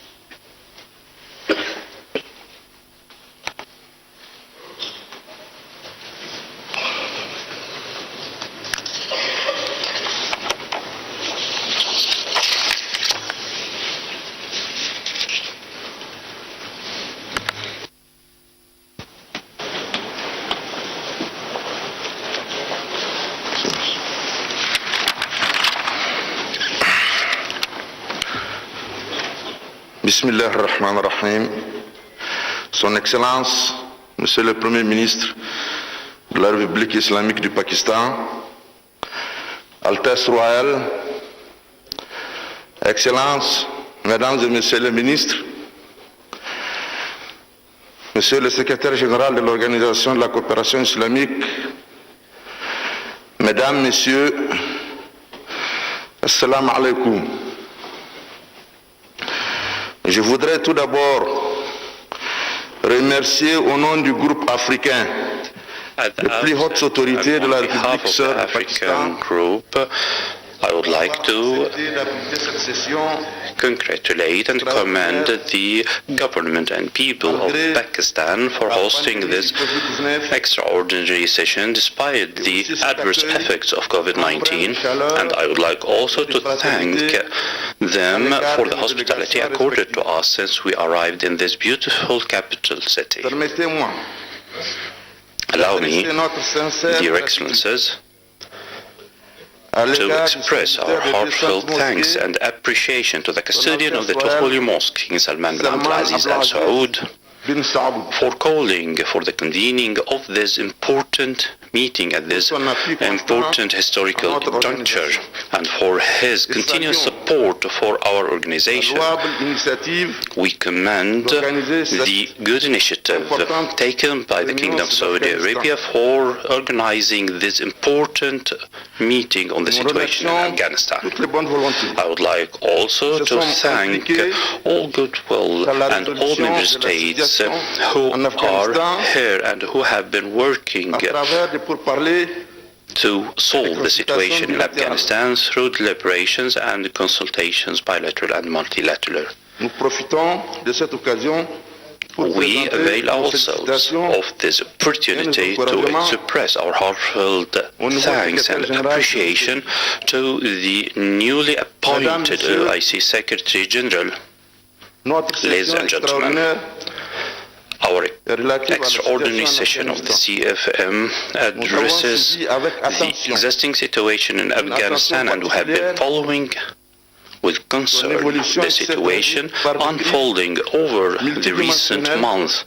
Bismillah ar-Rahman ar-Rahim. Son Excellence, Monsieur le Premier ministre de la République islamique du Pakistan, Altesse royale, Excellences, Mesdames et Messieurs les ministres, Monsieur le Secrétaire général de l'Organisation de la coopération islamique, Mesdames, Messieurs, Assalamu alaikum. Je voudrais tout d'abord remercier au nom du groupe africain les plus hautes autorités de la République sœur du Pakistan. I would like to congratulate and commend the government and people of Pakistan for hosting this extraordinary session despite the adverse effects of COVID-19. And I would like also to thank them for the hospitality accorded to us since we arrived in this beautiful capital city. Allow me, dear Excellencies, to express our heartfelt thanks and appreciation to the custodian of the two holy mosques, King Salman bin Abdulaziz Al Saud, for calling for the convening of this important meeting at this important historical juncture, and for his continuous support for our organization. We commend the good initiative taken by the Kingdom of Saudi Arabia for organizing this important meeting on the situation in Afghanistan. I would like also to thank all goodwill and all member states who are here and who have been working to solve the situation in Afghanistan through deliberations and consultations, bilateral and multilateral. We avail ourselves of this opportunity to express our heartfelt thanks and appreciation to the newly appointed OIC Secretary General. Ladies and gentlemen, our extraordinary session of the CFM addresses the existing situation in Afghanistan, and we have been following with concern the situation unfolding over the recent months.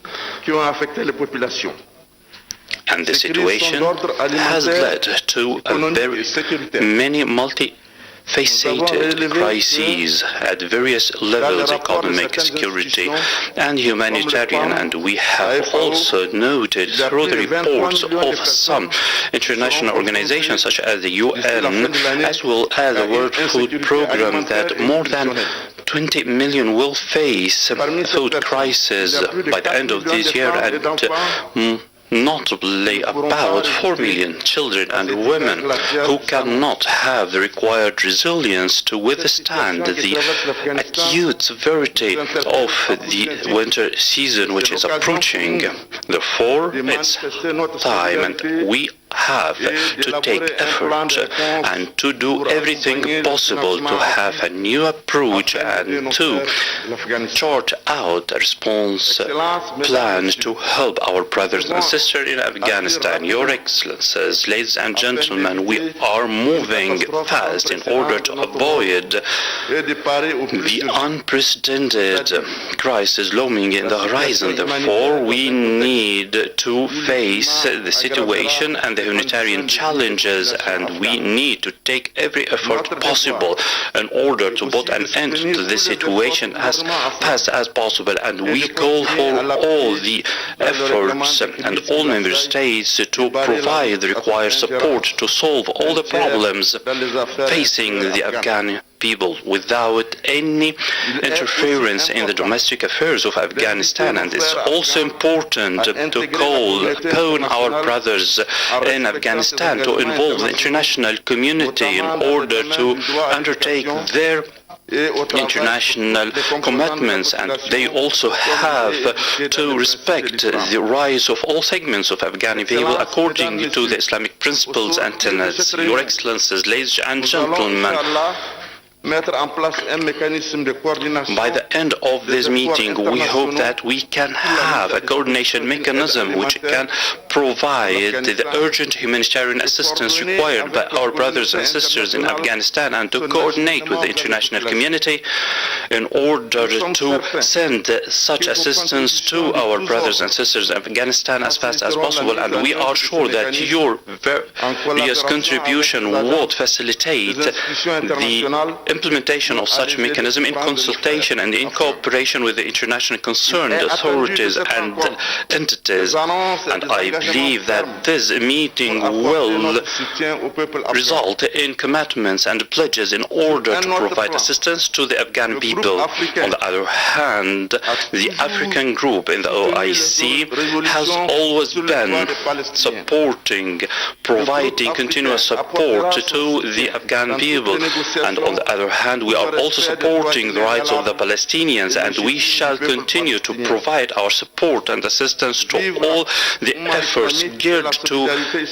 And the situation has led to many multi-faceted crises at various levels: economic, security, and humanitarian. And we have also noted through the reports of some international organizations such as the UN, as well as the World Food Programme, that more than 20 million will face food crisis by the end of this year, and notably about 4 million children and women who cannot have the required resilience to withstand the acute severity of the winter season which is approaching. Therefore, it's time, and we have to take effort and to do everything possible to have a new approach and to chart out a response plan to help our brothers and sisters in Afghanistan. Your Excellencies, ladies and gentlemen, we are moving fast in order to avoid the unprecedented crisis looming in the horizon. Therefore, we need to face the situation and the humanitarian challenges, and we need to take every effort possible in order to put an end to this situation as fast as possible. And we call for all the efforts and all member states to provide the required support to solve all the problems facing the Afghan people without any interference in the domestic affairs of Afghanistan. And it's also important to call upon our brothers in Afghanistan to involve the international community in order to undertake their international commitments, and they also have to respect the rights of all segments of Afghani people according to the Islamic principles and tenets. Your Excellencies, ladies and gentlemen, by the end of this meeting, we hope that we can have a coordination mechanism which can provide the urgent humanitarian assistance required by our brothers and sisters in Afghanistan, and to coordinate with the international community in order to send such assistance to our brothers and sisters in Afghanistan as fast as possible. And we are sure that your various contribution would facilitate the implementation of such mechanism in consultation and in cooperation with the international concerned authorities and entities. And I believe that this meeting will result in commitments and pledges in order to provide assistance to the Afghan people. On the other hand, the African group in the OIC has always been supporting, providing continuous support to the Afghan people. And on the other hand, we are also supporting the rights of the Palestinians, and we shall continue to provide our support and assistance to all the efforts geared to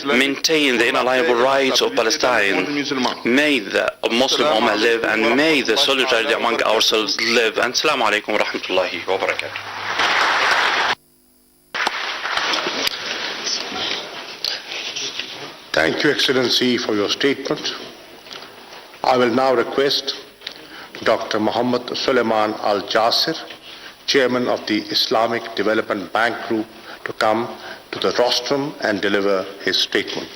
maintain the inalienable rights of Palestine. May the Muslim Ummah live, and may the solidarity among ourselves live. And Assalamu alaikum wa rahmatullahi wa barakatuh. Thank you, Excellency, for your statement. I will now request Dr. Muhammad Suleiman Al-Jasir, Chairman of the Islamic Development Bank Group, to come to the rostrum and deliver his statement.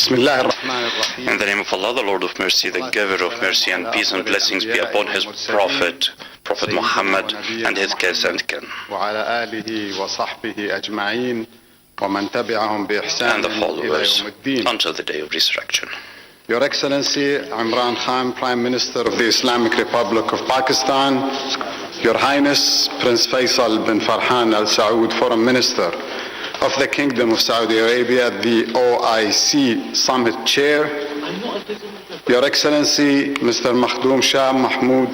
In the name of Allah, the Lord of Mercy, the Giver of Mercy, and peace and blessings be upon His Prophet, Prophet Muhammad, and his kids and kin, and the followers until the day of resurrection. Your Excellency Imran Khan, Prime Minister of the Islamic Republic of Pakistan, Your Highness Prince Faisal bin Farhan Al Saud, Foreign Minister of the Kingdom of Saudi Arabia, the OIC Summit Chair, Your Excellency Mr. Makhdoom Shah Mahmood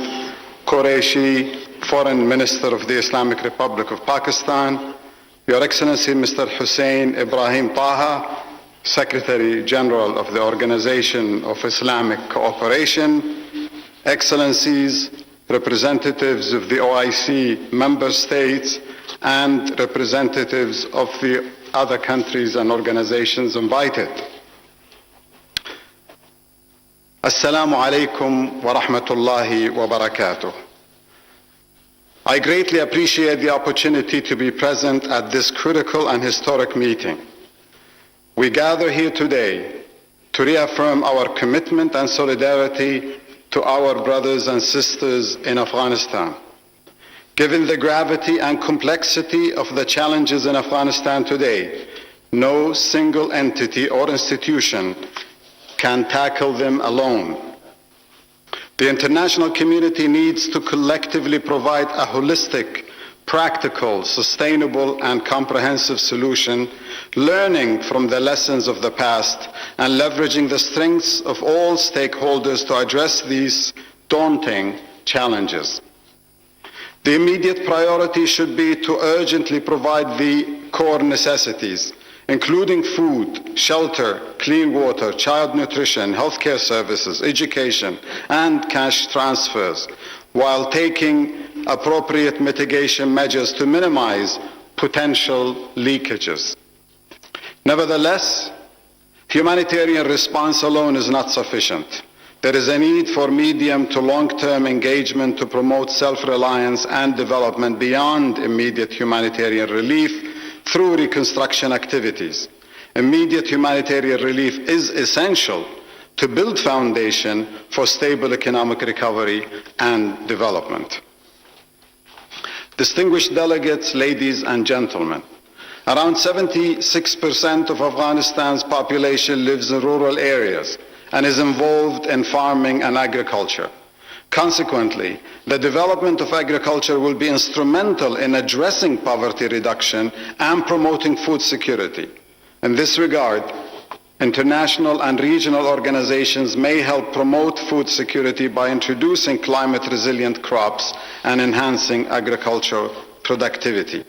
Qureshi, Foreign Minister of the Islamic Republic of Pakistan, Your Excellency Mr. Hussein Ibrahim Taha, Secretary General of the Organization of Islamic Cooperation, Excellencies, representatives of the OIC member states, and representatives of the other countries and organizations invited. Assalamu alaikum wa rahmatullahi wa barakatuh. I greatly appreciate the opportunity to be present at this critical and historic meeting. We gather here today to reaffirm our commitment and solidarity to our brothers and sisters in Afghanistan. Given the gravity and complexity of the challenges in Afghanistan today, no single entity or institution can tackle them alone. The international community needs to collectively provide a holistic, practical, sustainable, and comprehensive solution, learning from the lessons of the past and leveraging the strengths of all stakeholders to address these daunting challenges. The immediate priority should be to urgently provide the core necessities, including food, shelter, clean water, child nutrition, healthcare services, education, and cash transfers, while taking appropriate mitigation measures to minimize potential leakages. Nevertheless, humanitarian response alone is not sufficient. There is a need for medium to long-term engagement to promote self-reliance and development beyond immediate humanitarian relief through reconstruction activities. Immediate humanitarian relief is essential to build foundation for stable economic recovery and development. Distinguished delegates, ladies and gentlemen, around 76% of Afghanistan's population lives in rural areas and is involved in farming and agriculture. Consequently, the development of agriculture will be instrumental in addressing poverty reduction and promoting food security. In this regard, international and regional organizations may help promote food security by introducing climate-resilient crops and enhancing agricultural productivity.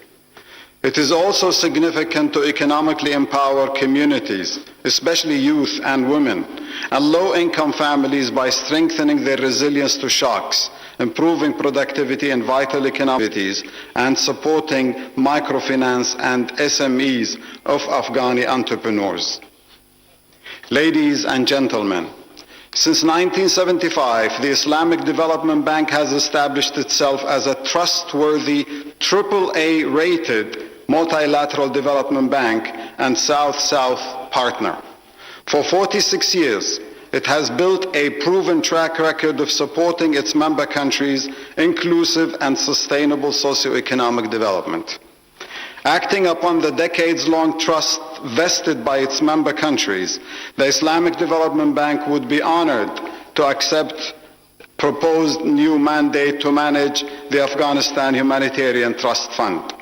It is also significant to economically empower communities, especially youth and women, and low-income families by strengthening their resilience to shocks, improving productivity in vital economic activities, and supporting microfinance and SMEs of Afghani entrepreneurs. Ladies and gentlemen, since 1975, the Islamic Development Bank has established itself as a trustworthy AAA rated multilateral development bank and South-South partner. For 46 years, it has built a proven track record of supporting its member countries' inclusive and sustainable socio-economic development. Acting upon the decades-long trust vested by its member countries, the Islamic Development Bank would be honored to accept proposed new mandate to manage the Afghanistan Humanitarian Trust Fund.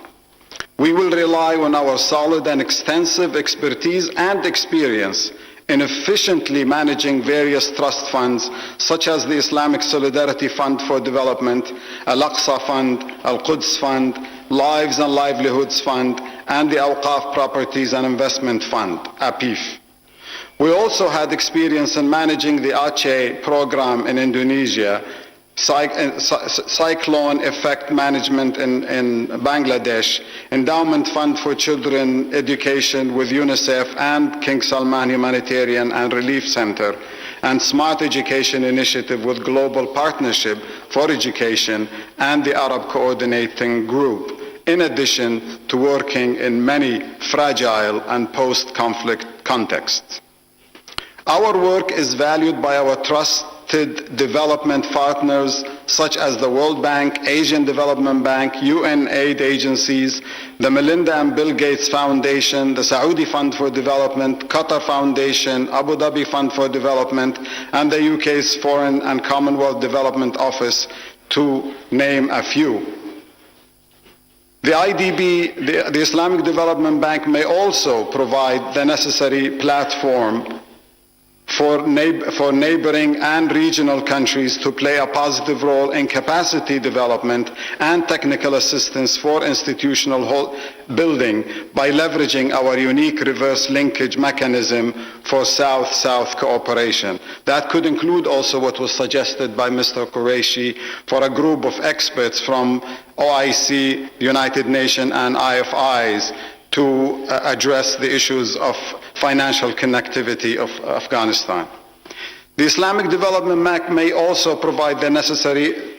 We will rely on our solid and extensive expertise and experience in efficiently managing various trust funds, such as the Islamic Solidarity Fund for Development, Al-Aqsa Fund, Al-Quds Fund, Lives and Livelihoods Fund, and the Awqaf Properties and Investment Fund, APIF. We also had experience in managing the Aceh program in Indonesia, cyclone effect management in Bangladesh, endowment fund for children education with UNICEF and King Salman Humanitarian and Relief Center, and smart education initiative with Global Partnership for Education and the Arab Coordinating Group, in addition to working in many fragile and post-conflict contexts. Our work is valued by our trusted development partners such as the World Bank, Asian Development Bank, UN aid agencies, the Melinda and Bill Gates Foundation, the Saudi Fund for Development, Qatar Foundation, Abu Dhabi Fund for Development, and the UK's Foreign and Commonwealth Development Office, to name a few. The IDB, the Islamic Development Bank, may also provide the necessary platform for neighboring and regional countries to play a positive role in capacity development and technical assistance for institutional building by leveraging our unique reverse linkage mechanism for South-South cooperation. That could include also what was suggested by Mr. Qureshi for a group of experts from OIC, United Nations, and IFIs to address the issues of financial connectivity of Afghanistan. The Islamic Development Bank may also provide the necessary,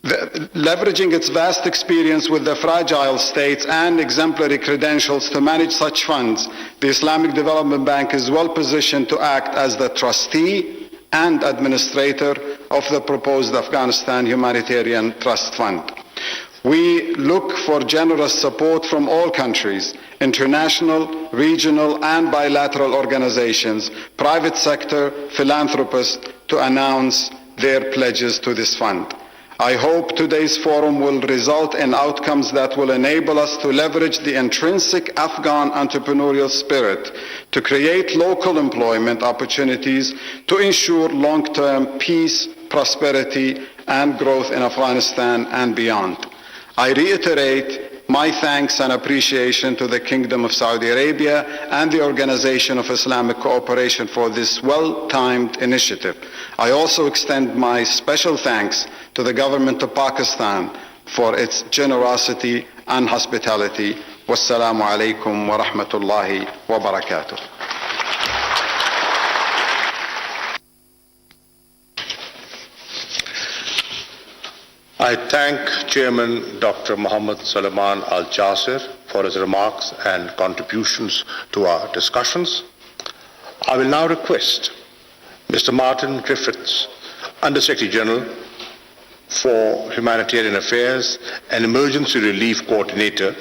leveraging its vast experience with the fragile states and exemplary credentials to manage such funds. The Islamic Development Bank is well positioned to act as the trustee and administrator of the proposed Afghanistan Humanitarian Trust Fund. We look for generous support from all countries, international, regional, and bilateral organizations, private sector, philanthropists, to announce their pledges to this fund. I hope today's forum will result in outcomes that will enable us to leverage the intrinsic Afghan entrepreneurial spirit to create local employment opportunities to ensure long-term peace, prosperity, and growth in Afghanistan and beyond. I reiterate my thanks and appreciation to the Kingdom of Saudi Arabia and the Organization of Islamic Cooperation for this well-timed initiative. I also extend my special thanks to the Government of Pakistan for its generosity and hospitality. Wassalamu alaikum wa rahmatullahi wa barakatuh. I thank Chairman Dr. Muhammad Sulaiman Al-Jasir for his remarks and contributions to our discussions. I will now request Mr. Martin Griffiths, Under-Secretary General for Humanitarian Affairs and Emergency Relief Coordinator,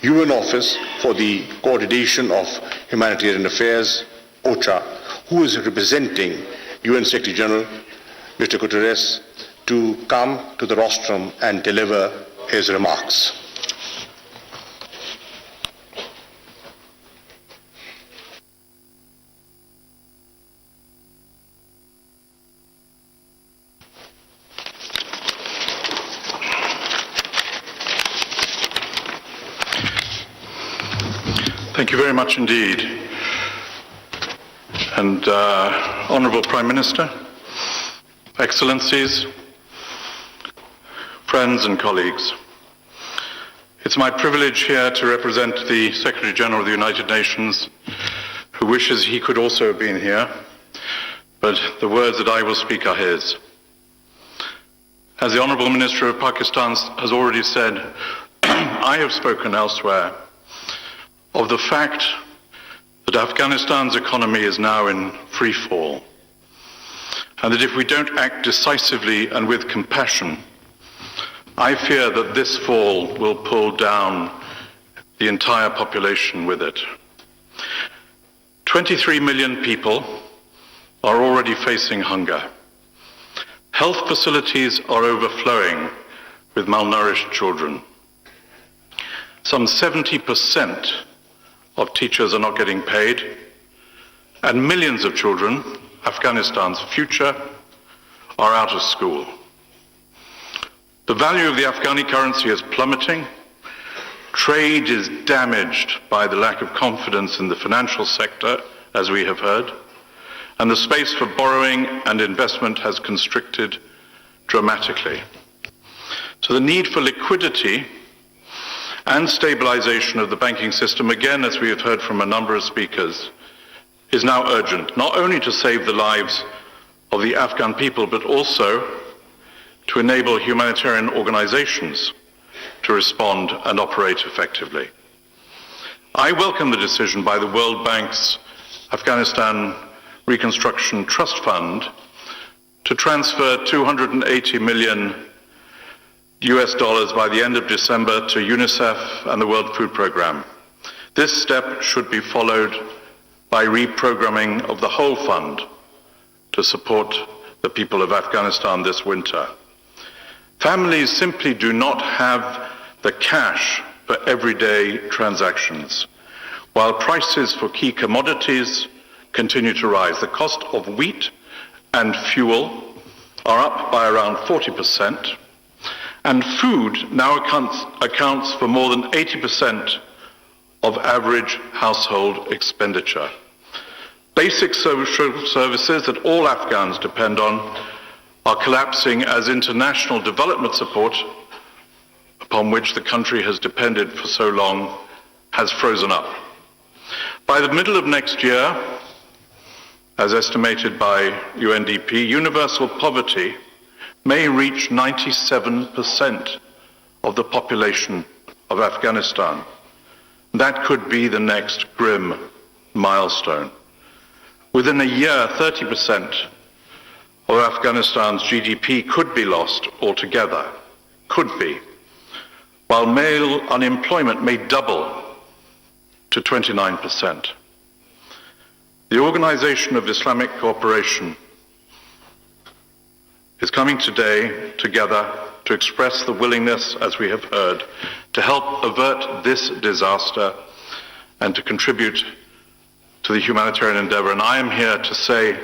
UN Office for the Coordination of Humanitarian Affairs, OCHA, who is representing UN Secretary General, Mr. Guterres, to come to the rostrum and deliver his remarks. Thank you very much indeed. And Honourable Prime Minister, Excellencies, friends and colleagues, it's my privilege here to represent the Secretary General of the United Nations, who wishes he could also have been here, but the words that I will speak are his. As the Honourable Minister of Pakistan has already said, I have spoken elsewhere of the fact that Afghanistan's economy is now in free fall, and that if we don't act decisively and with compassion, I fear that this fall will pull down the entire population with it. 23 million people are already facing hunger. Health facilities are overflowing with malnourished children. Some 70% of teachers are not getting paid, and millions of children, Afghanistan's future, are out of school. The value of the Afghani currency is plummeting. Trade is damaged by the lack of confidence in the financial sector, as we have heard, and the space for borrowing and investment has constricted dramatically. So the need for liquidity and stabilization of the banking system, again, as we have heard from a number of speakers, is now urgent, not only to save the lives of the Afghan people, but also to enable humanitarian organizations to respond and operate effectively. I welcome the decision by the World Bank's Afghanistan Reconstruction Trust Fund to transfer $280 million by the end of December to UNICEF and the World Food Programme. This step should be followed by reprogramming of the whole fund to support the people of Afghanistan this winter. Families simply do not have the cash for everyday transactions, while prices for key commodities continue to rise. The cost of wheat and fuel are up by around 40%, and food now accounts for more than 80% of average household expenditure. Basic social services that all Afghans depend on are collapsing as international development support, upon which the country has depended for so long, has frozen up. By the middle of next year, as estimated by UNDP, universal poverty may reach 97% of the population of Afghanistan. That could be the next grim milestone. Within a year, 30% of Afghanistan's GDP could be lost altogether, could be, while male unemployment may double to 29%. The Organization of Islamic Cooperation is coming today together to express the willingness, as we have heard, to help avert this disaster and to contribute to the humanitarian endeavor. And I am here to say,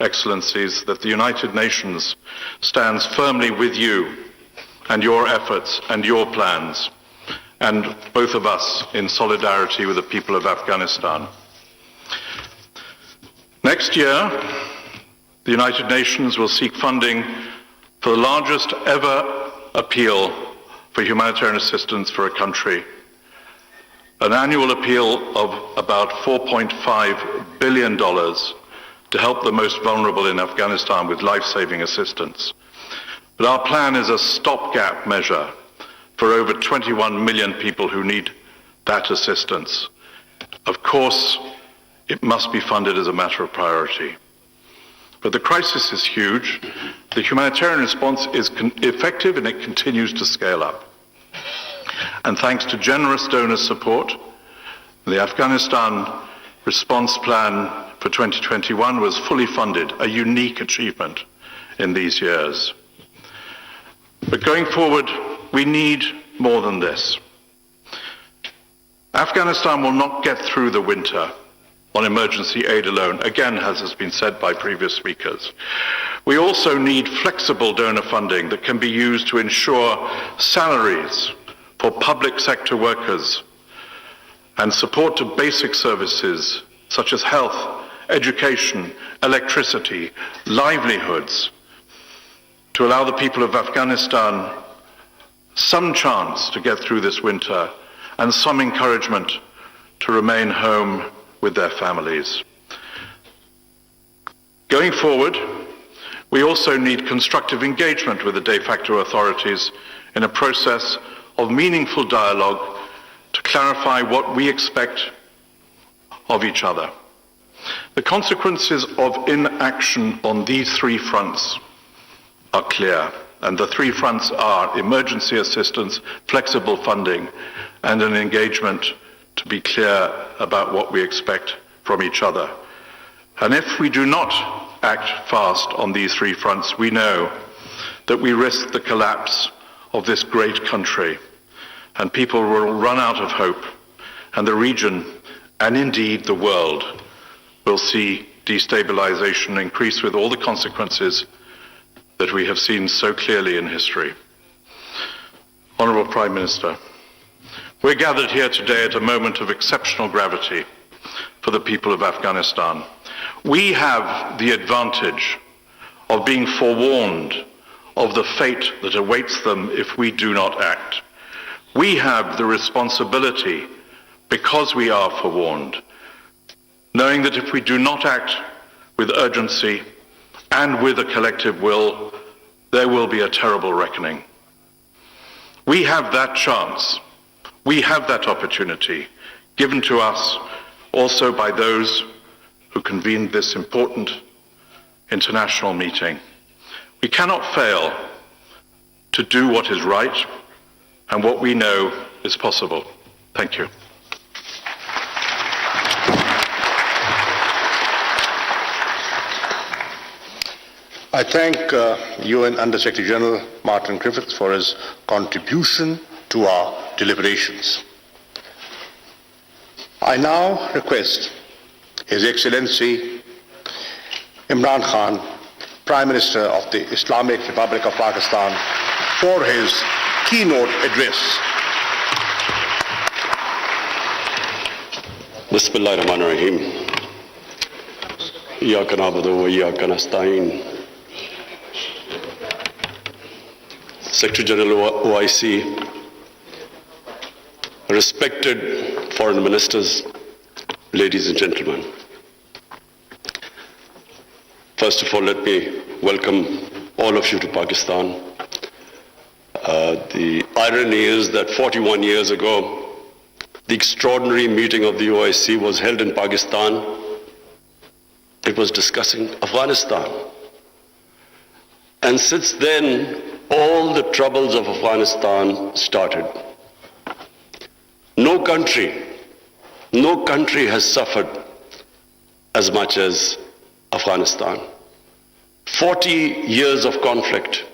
Excellencies, that the United Nations stands firmly with you and your efforts and your plans, and both of us in solidarity with the people of Afghanistan. Next year, the United Nations will seek funding for the largest ever appeal for humanitarian assistance for a country, an annual appeal of about $4.5 billion to help the most vulnerable in Afghanistan with life-saving assistance. But our plan is a stopgap measure for over 21 million people who need that assistance. Of course, it must be funded as a matter of priority. But the crisis is huge. The humanitarian response is effective and it continues to scale up. And thanks to generous donor support, the Afghanistan response plan for 2021 was fully funded, a unique achievement in these years. But going forward, we need more than this. Afghanistan will not get through the winter on emergency aid alone, again, as has been said by previous speakers. We also need flexible donor funding that can be used to ensure salaries for public sector workers and support to basic services such as health, education, electricity, livelihoods, to allow the people of Afghanistan some chance to get through this winter and some encouragement to remain home with their families. Going forward, we also need constructive engagement with the de facto authorities in a process of meaningful dialogue to clarify what we expect of each other. The consequences of inaction on these three fronts are clear, and the three fronts are emergency assistance, flexible funding, and an engagement to be clear about what we expect from each other. And if we do not act fast on these three fronts, we know that we risk the collapse of this great country, and people will run out of hope, and the region, and indeed the world, will see destabilization increase with all the consequences that we have seen so clearly in history. Honourable Prime Minister, we're gathered here today at a moment of exceptional gravity for the people of Afghanistan. We have the advantage of being forewarned of the fate that awaits them if we do not act. We have the responsibility, because we are forewarned, knowing that if we do not act with urgency and with a collective will, there will be a terrible reckoning. We have that chance, we have that opportunity, given to us also by those who convened this important international meeting. We cannot fail to do what is right and what we know is possible. Thank you. I thank UN Under-Secretary General Martin Griffiths for his contribution to our deliberations. I now request His Excellency Imran Khan, Prime Minister of the Islamic Republic of Pakistan, for his keynote address. Bismillahirrahmanirrahim. Iyyaka na'budu wa iyyaka nasta'in. Secretary General OIC, respected foreign ministers, ladies and gentlemen. First of all, let me welcome all of you to Pakistan. The irony is that 41 years ago, the extraordinary meeting of the OIC was held in Pakistan. It was discussing Afghanistan. And since then, all the troubles of Afghanistan started. No country has suffered as much as Afghanistan. 40 years of conflict.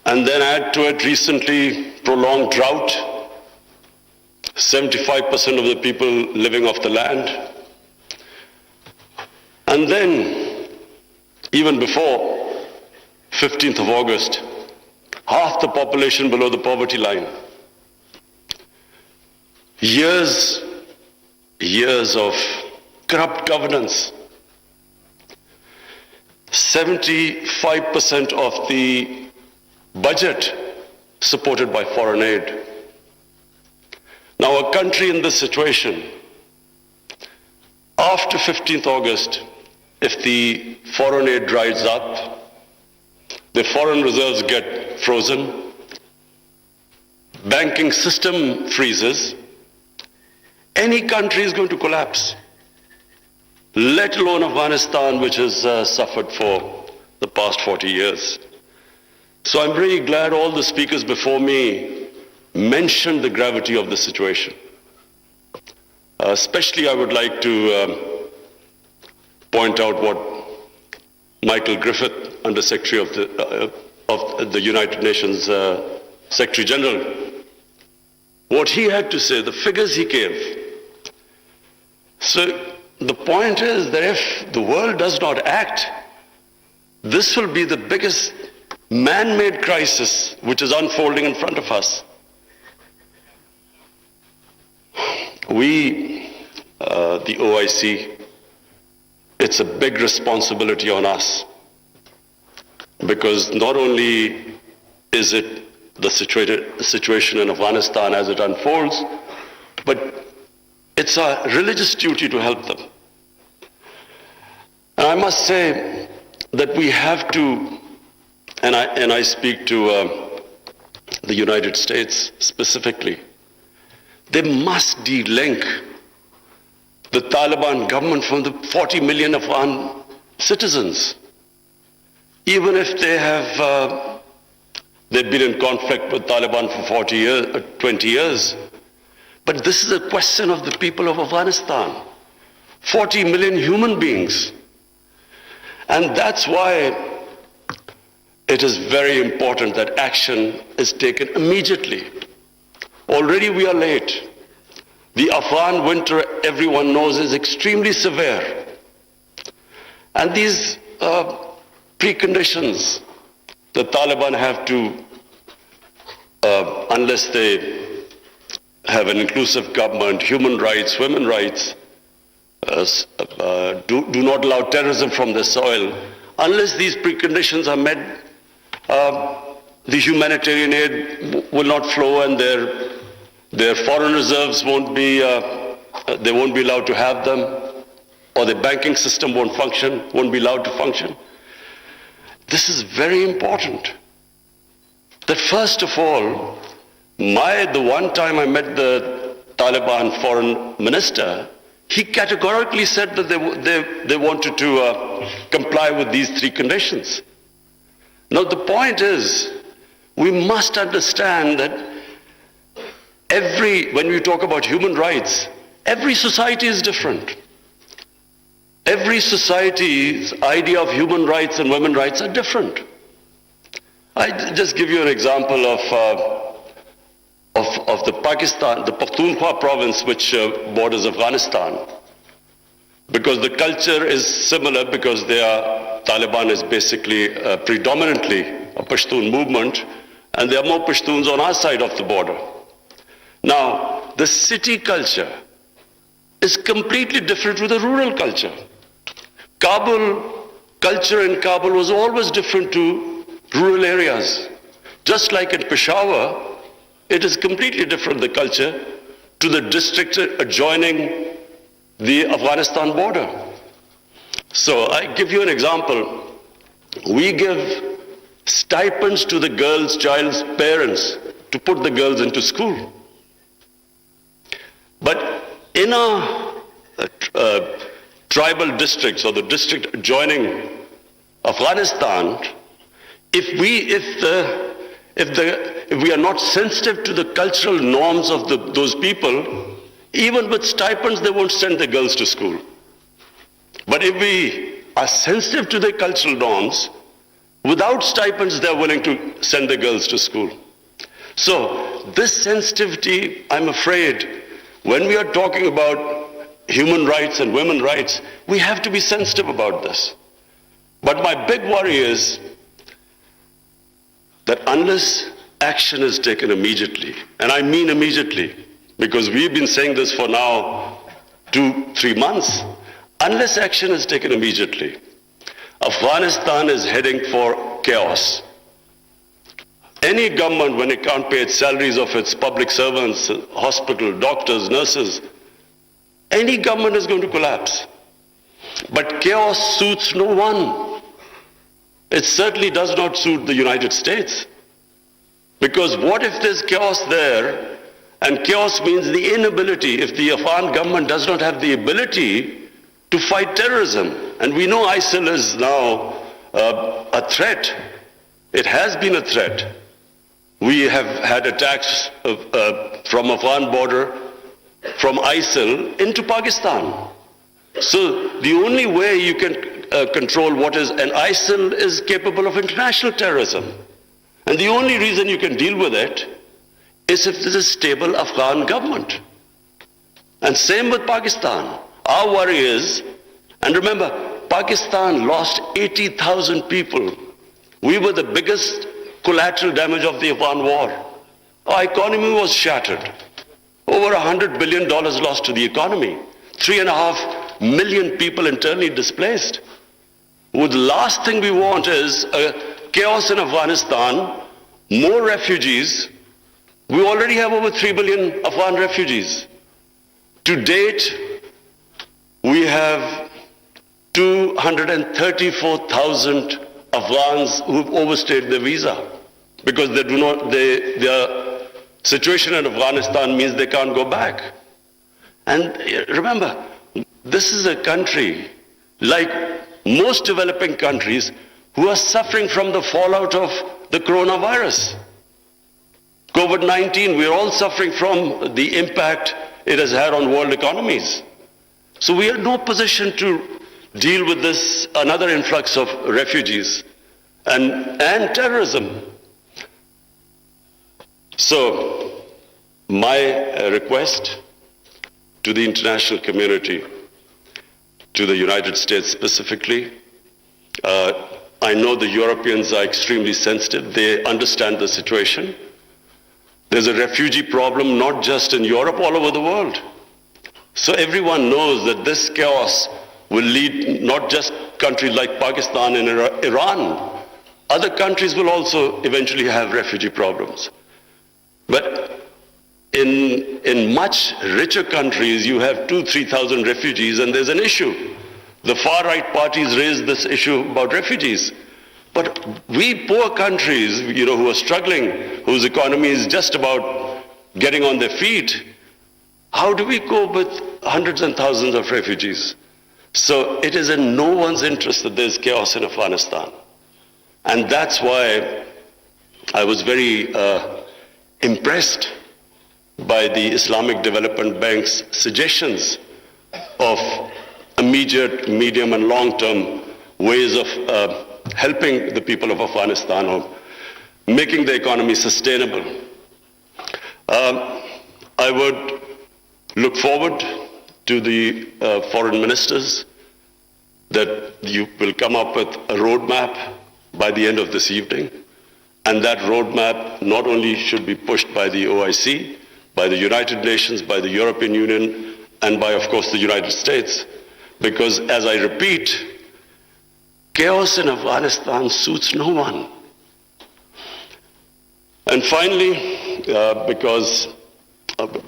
And then add to it recently prolonged drought, 75% of the people living off the land. And then, even before 15th of August, half the population below the poverty line. Years of corrupt governance. 75% of the budget supported by foreign aid. Now, a country in this situation, after 15th August, if the foreign aid dries up, the foreign reserves get frozen, banking system freezes, any country is going to collapse, let alone Afghanistan, which has suffered for the past 40 years. So I'm really glad all the speakers before me mentioned the gravity of the situation. Especially I would like to point out what Michael Griffith, Under Secretary of the United Nations Secretary General, what he had to say, the figures he gave. So the point is that if the world does not act, this will be the biggest man-made crisis which is unfolding in front of us. we, the OIC, it's a big responsibility on us, because not only is it the situation in Afghanistan as it unfolds, but it's our religious duty to help them. And I must say that we have to, and I speak to the United States specifically, they must de-link the Taliban government from the 40 million Afghan citizens. Even if they have they've been in conflict with Taliban for 20 years. But this is a question of the people of Afghanistan. 40 million human beings. And that's why it is very important that action is taken immediately. Already we are late. The Afghan winter, everyone knows, is extremely severe. And these preconditions the Taliban have to, unless they have an inclusive government, human rights, women's rights, do not allow terrorism from their soil. Unless these preconditions are met, the humanitarian aid will not flow, and their foreign reserves won't be, they won't be allowed to have them, or the banking system won't be allowed to function. This is very important. That first of all, the one time I met the Taliban foreign minister, he categorically said that they wanted to comply with these three conditions. Now the point is, we must understand that when we talk about human rights, every society is different. Every society's idea of human rights and women's rights are different. I just give you an example of the Pakhtunkhwa province, which borders Afghanistan. Because the culture is similar, because Taliban is basically predominantly a Pashtun movement, and there are more Pashtuns on our side of the border. Now, the city culture is completely different with the rural culture. Culture in Kabul was always different to rural areas. Just like in Peshawar, it is completely different, the culture, to the districts adjoining the Afghanistan border. So I give you an example. We give stipends to the child's parents to put the girls into school. But in our tribal districts, or the district adjoining Afghanistan, if we are not sensitive to the cultural norms of those people, even with stipends, they won't send the girls to school. But if we are sensitive to their cultural norms, without stipends, they're willing to send the girls to school. So this sensitivity, I'm afraid, when we are talking about human rights and women's rights, we have to be sensitive about this. But my big worry is that unless action is taken immediately, and I mean immediately, because we've been saying this for now 2-3 months, unless action is taken immediately, Afghanistan is heading for chaos. Any government, when it can't pay its salaries of its public servants, hospital, doctors, nurses, any government is going to collapse. But chaos suits no one. It certainly does not suit the United States. Because what if there's chaos there, and chaos means the inability, if the Afghan government does not have the ability to fight terrorism, and we know ISIL is now a threat. It has been a threat. We have had attacks from Afghan border, from ISIL into Pakistan. So the only way you can control and ISIL is capable of international terrorism. And the only reason you can deal with it is if there's a stable Afghan government. And same with Pakistan. Our worry is, and remember, Pakistan lost 80,000 people. We were the biggest collateral damage of the Afghan war. Our economy was shattered. Over $100 billion lost to the economy. 3.5 million people internally displaced. Well, the last thing we want is a chaos in Afghanistan, more refugees. We already have over 3 billion Afghan refugees. To date, we have 234,000 Afghans who've overstayed their visa because their situation in Afghanistan means they can't go back. And remember, this is a country like most developing countries who are suffering from the fallout of the coronavirus. COVID-19, we're all suffering from the impact it has had on world economies. So we are in no position to deal with this, another influx of refugees and terrorism. So my request to the international community, to the United States specifically, I know the Europeans are extremely sensitive. They understand the situation. There's a refugee problem not just in Europe, all over the world. So everyone knows that this chaos will lead not just countries like Pakistan and Iran. Other countries will also eventually have refugee problems. But in much richer countries, you have 2,000-3,000 refugees and there's an issue. The far-right parties raise this issue about refugees. But we poor countries, who are struggling, whose economy is just about getting on their feet, how do we cope with hundreds and thousands of refugees? So it is in no one's interest that there's chaos in Afghanistan. And that's why I was very impressed by the Islamic Development Bank's suggestions of immediate, medium and long-term ways of helping the people of Afghanistan, or making the economy sustainable. I would look forward to the foreign ministers that you will come up with a roadmap by the end of this evening. And that roadmap not only should be pushed by the OIC, by the United Nations, by the European Union, and by, of course, the United States. Because, as I repeat, chaos in Afghanistan suits no one. And finally, because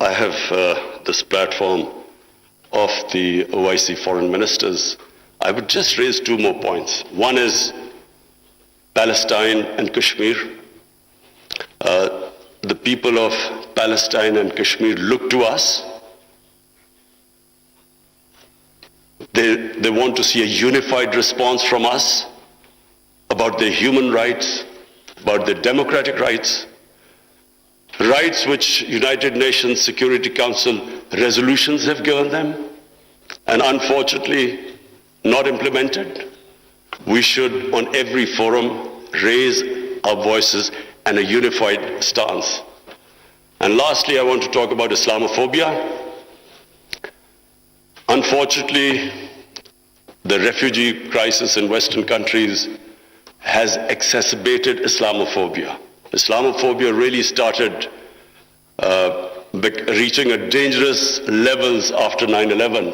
I have this platform of the OIC foreign ministers, I would just raise two more points. One is Palestine and Kashmir. The people of Palestine and Kashmir look to us. They want to see a unified response from us about their human rights, about their democratic rights, rights which United Nations Security Council resolutions have given them, and unfortunately not implemented. We should, on every forum, raise our voices and a unified stance. And lastly, I want to talk about Islamophobia. Unfortunately, the refugee crisis in Western countries has exacerbated Islamophobia. Islamophobia really started reaching a dangerous levels after 9/11,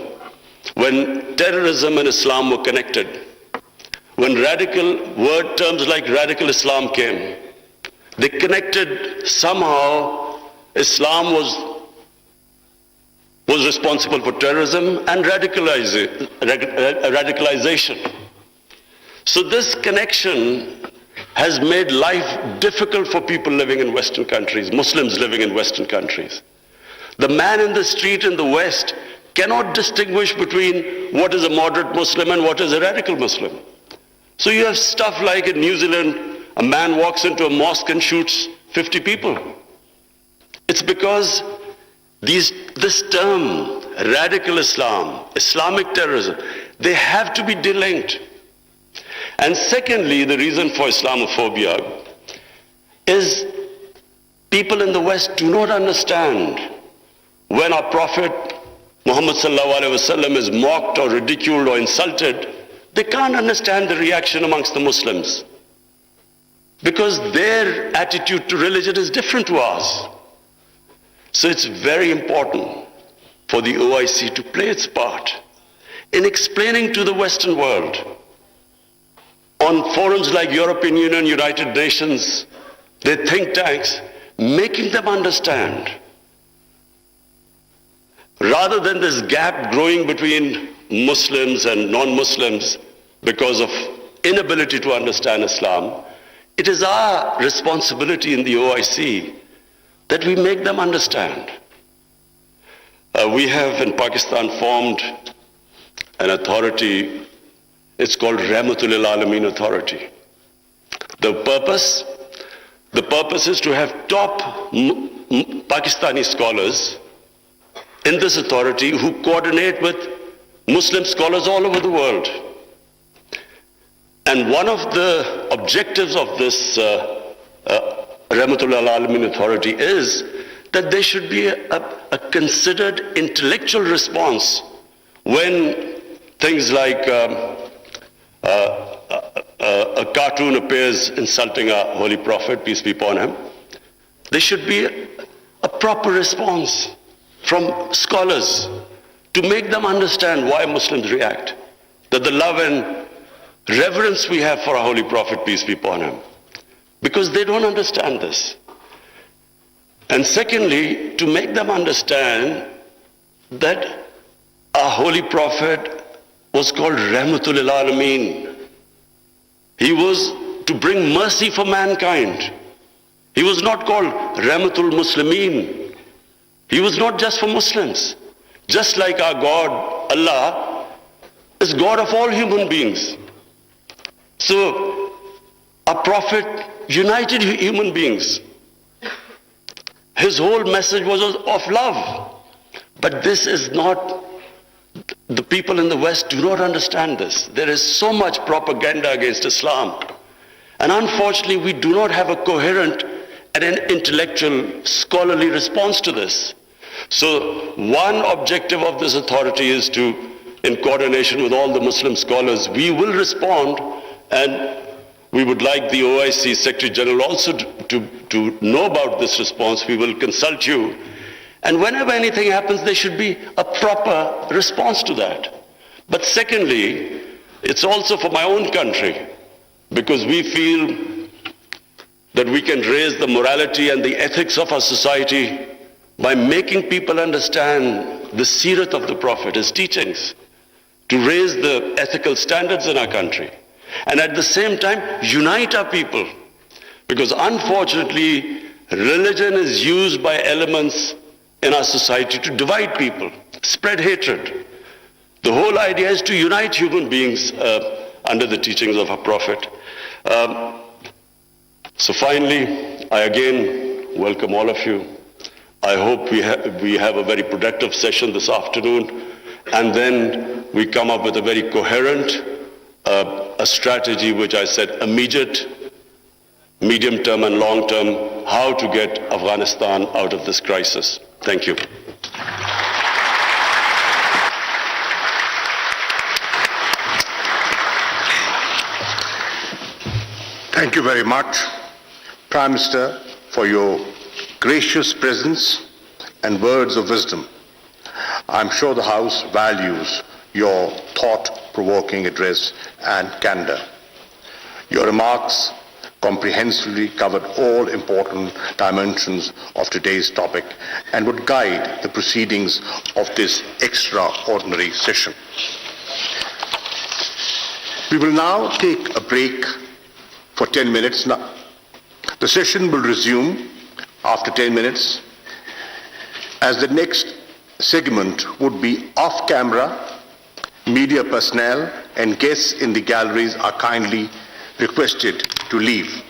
when terrorism and Islam were connected. When word terms like radical Islam came, they connected somehow. Islam was responsible for terrorism and radicalization. So this connection has made life difficult for people living in Western countries, Muslims living in Western countries. The man in the street in the West cannot distinguish between what is a moderate Muslim and what is a radical Muslim. So you have stuff like in New Zealand, a man walks into a mosque and shoots 50 people. It's because this term, radical Islam, Islamic terrorism, they have to be delinked. And secondly, the reason for Islamophobia is people in the West do not understand when our Prophet Muhammad sallallahu alaihi wasallam is mocked or ridiculed or insulted. They can't understand the reaction amongst the Muslims, because their attitude to religion is different to ours. So it's very important for the OIC to play its part in explaining to the Western world on forums like European Union, United Nations, their think tanks, making them understand, rather than this gap growing between Muslims and non-Muslims because of inability to understand Islam. It is our responsibility in the OIC that we make them understand. We have in Pakistan formed an authority, it's called Rahmatul Alameen Authority. The purpose is to have top Pakistani scholars in this authority who coordinate with Muslim scholars all over the world. And one of the objectives of this Rahmatul Alameen Authority is that there should be a considered intellectual response when things like a cartoon appears insulting our Holy Prophet, peace be upon him. There should be a proper response from scholars to make them understand why Muslims react, that the love and reverence we have for our Holy Prophet, peace be upon him, because they don't understand this. And secondly, to make them understand that our Holy Prophet was called Rahmatul Alameen. He was to bring mercy for mankind. He was not called Rahmatul Muslimeen. He was not just for Muslims. Just like our God, Allah, is God of all human beings. So, our Prophet united human beings. His whole message was of love. But this is not, the people in the West do not understand this. There is so much propaganda against Islam. And unfortunately, we do not have a coherent and an intellectual, scholarly response to this. So one objective of this authority is to, in coordination with all the Muslim scholars, we will respond, and we would like the OIC Secretary General also to know about this response. We will consult you. And whenever anything happens, there should be a proper response to that. But secondly, it's also for my own country, because we feel that we can raise the morality and the ethics of our society by making people understand the seerat of the Prophet, his teachings, to raise the ethical standards in our country. And at the same time, unite our people. Because unfortunately, religion is used by elements in our society to divide people, spread hatred. The whole idea is to unite human beings under the teachings of our Prophet. So finally, I again welcome all of you. I hope we have a very productive session this afternoon, and then we come up with a very coherent a strategy, which I said immediate, medium term and long term, how to get Afghanistan out of this crisis. Thank you. Thank you very much, Prime Minister, for your gracious presence and words of wisdom. I'm sure the House values your thought-provoking address and candor. Your remarks comprehensively covered all important dimensions of today's topic and would guide the proceedings of this extraordinary session. We will now take a break for 10 minutes. Now, the session will resume after 10 minutes, as the next segment would be off camera. Media personnel and guests in the galleries are kindly requested to leave.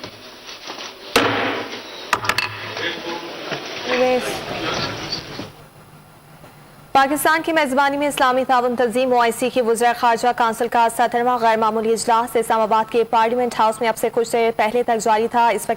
Pakistan की मेज़बानी में इस्लामी ताउन तंजीम OIC की वज़ीर ख़ारजा council का 17वां गैर मामूली इजलास इस्लामाबाद के पार्लियामेंट हाउस में अब से कुछ देर पहले तक जारी था। इस